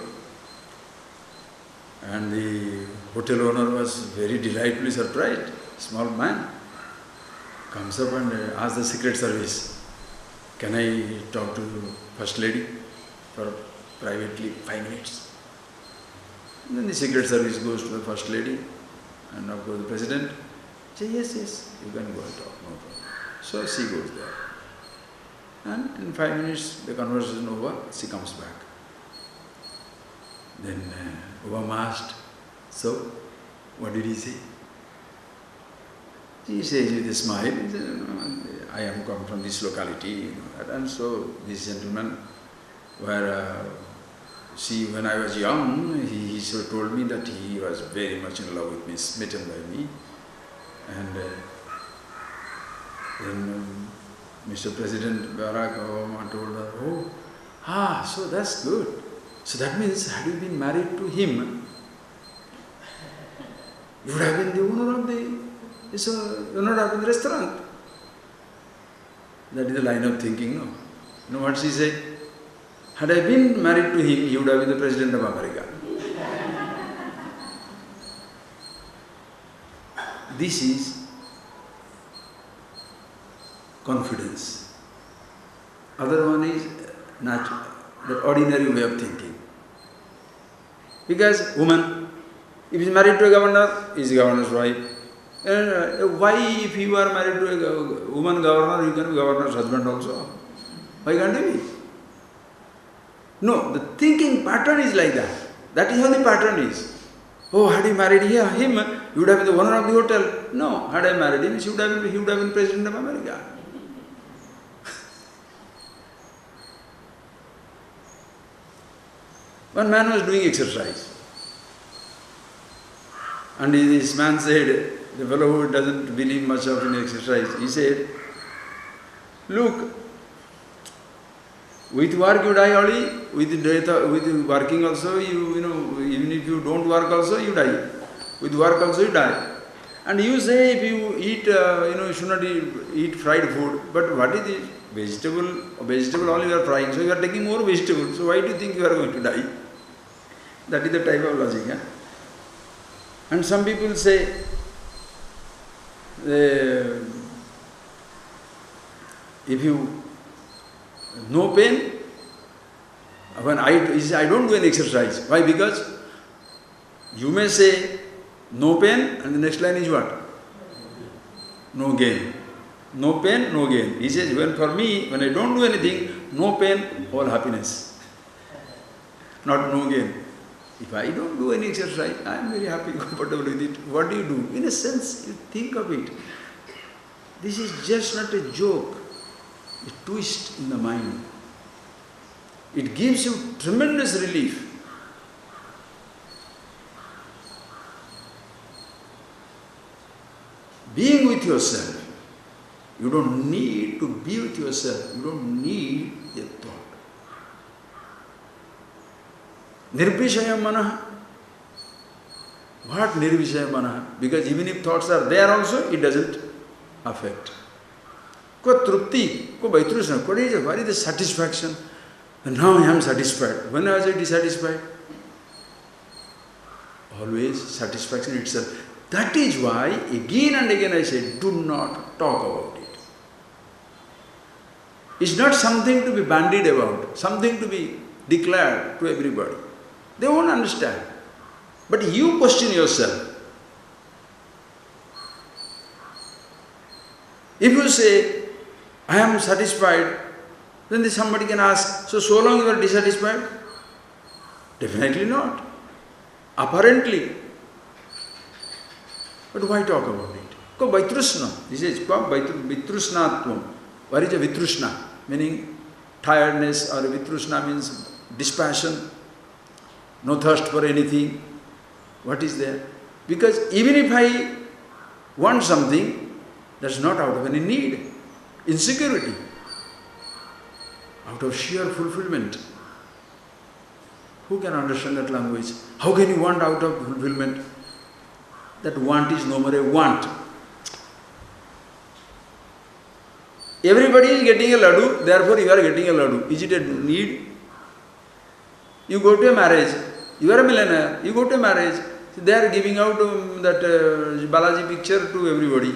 and the hotel owner was very delightfully surprised. Small man comes up and asks the secret service, "Can I talk to First Lady for privately 5 minutes?" And then the secret service goes to the First Lady, and of course the President says, yes, you can go and talk, no problem. So she goes there. And in 5 minutes, the conversation over, she comes back. Then Obama asked, "So, what did he say?" He says with a smile, he said, "I am come from this locality, and so this gentleman when I was young, he so told me that he was very much in love with me, smitten by me. And then Mr. President Barack Obama told her, so that's good. So that means, had you been married to him, you would have been the owner of the restaurant." That is the line of thinking, no? You know what she said? Had I been married to him, he would have been the President of America. This is confidence. Other one is natural, the ordinary way of thinking. Because woman, if he is married to a governor, he is governor's wife. And why, if you are married to a woman governor, you can be governor's husband also? Why can't you be? No, the thinking pattern is like that. That is how the pattern is. Oh, had you married him, you would have been the owner of the hotel. No, had I married him, he would have been President of America. One man was doing exercise. And this man said, the fellow who doesn't believe much of in exercise, he said, look, with work you die only, with working also, you know, even if you don't work also, you die. With work also you die. And you say if you eat, you should not eat fried food. But what is it? Vegetable only you are frying. So you are taking more vegetables. So why do you think you are going to die? That is the type of logic. Yeah? And some people say, if you no pain, when I don't do any exercise. Why? Because you may say no pain and the next line is what? No gain. No pain, no gain. He says, for me, when I don't do anything, no pain, all happiness. Not no gain. If I don't do any exercise, I am very happy, comfortable with it. What do you do? In a sense, you think of it. This is just not a joke, a twist in the mind. It gives you tremendous relief. Being with yourself, you don't need to be with yourself. You don't need a thought. Nirvishaya manaha. What nirvishaya manaha? Because even if thoughts are there also, it doesn't affect. Ko trupti, ko vaitrusna, what is the satisfaction? And now I am satisfied. When was I dissatisfied? Always satisfaction itself. That is why again and again I say, do not talk about it. It's not something to be bandied about, something to be declared to everybody. They won't understand. But you question yourself. If you say, I am satisfied, then somebody can ask, so long you are dissatisfied? Definitely not. Apparently. But why talk about it? Ko vaitrusna. This is vitrusnatvam. What is a vitrusna? Meaning tiredness, or vitrusna means dispassion, no thirst for anything. What is there? Because even if I want something, that's not out of any need. Insecurity. Out of sheer fulfillment. Who can understand that language? How can you want out of fulfillment? That want is no more a want. Everybody is getting a laddu, therefore you are getting a laddu. Is it a need? You go to a marriage, you are a millionaire, you go to a marriage, they are giving out that Balaji picture to everybody,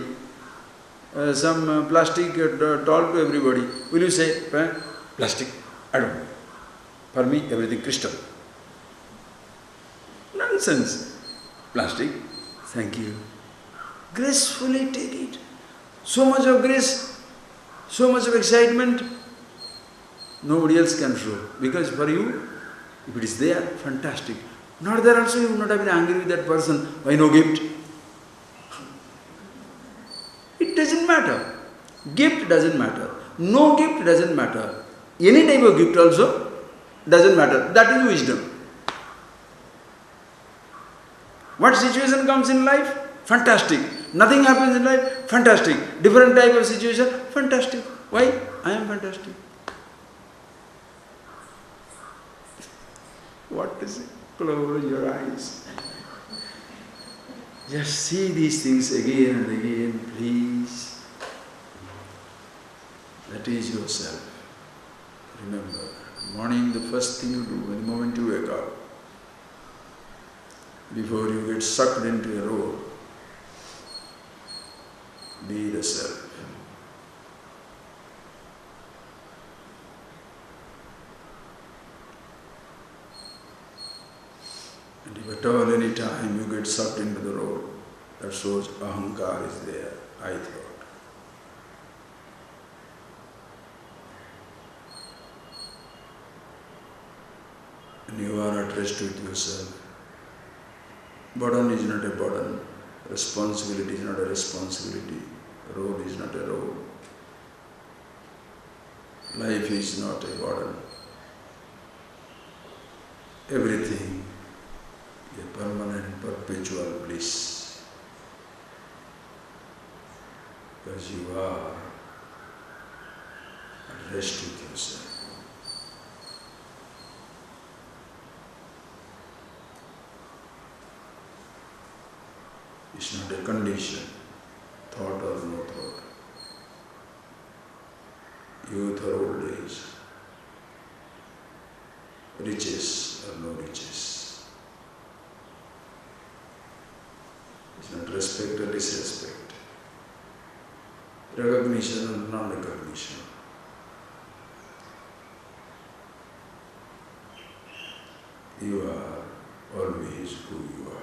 some plastic doll to everybody. Will you say, plastic? I don't know. For me, everything crystal. Nonsense. Plastic. Thank you. Gracefully take it. So much of grace, so much of excitement, nobody else can show. Because for you, if it is there, fantastic. Not there also, you would not have been angry with that person. Why no gift? It doesn't matter. Gift doesn't matter. No gift doesn't matter. Any type of gift also doesn't matter. That is wisdom. What situation comes in life? Fantastic. Nothing happens in life? Fantastic. Different type of situation? Fantastic. Why? I am fantastic. What is it? Close your eyes. Just see these things again and again, please. That is yourself. Remember. Morning, the first thing you do, the moment you wake up, before you get sucked into a road, be the self. And if at all any time you get sucked into the road, that shows ahankar is there, I thought. And you are at rest with yourself. Burden is not a burden, responsibility is not a responsibility, road is not a road. Life is not a burden. Everything a permanent, perpetual bliss. Because you are at rest with yourself. It's not a condition, thought or no thought. Youth or old age, riches or no riches. It's not respect or disrespect, recognition or non-recognition. You are always who you are.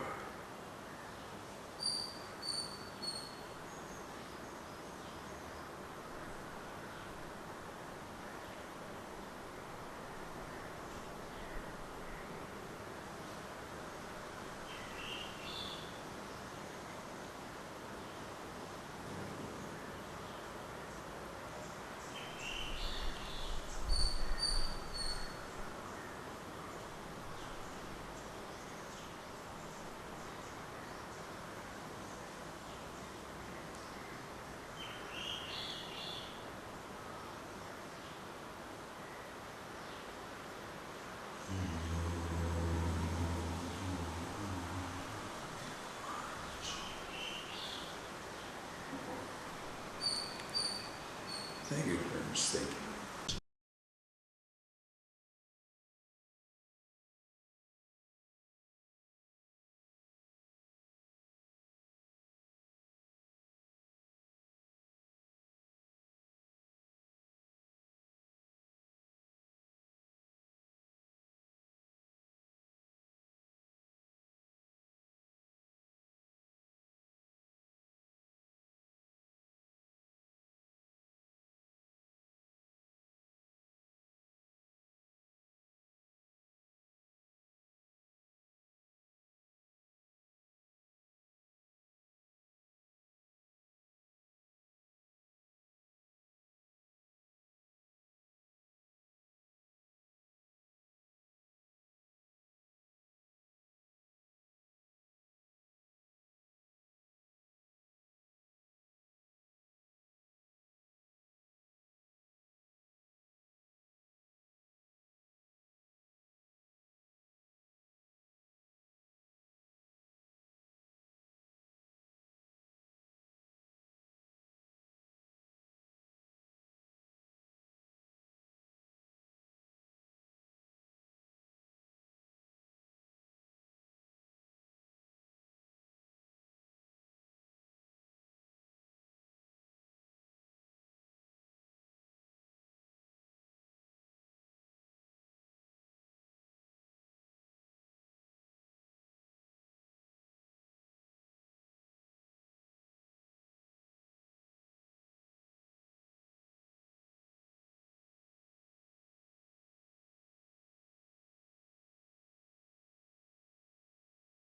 Thank you, friends. Thank you.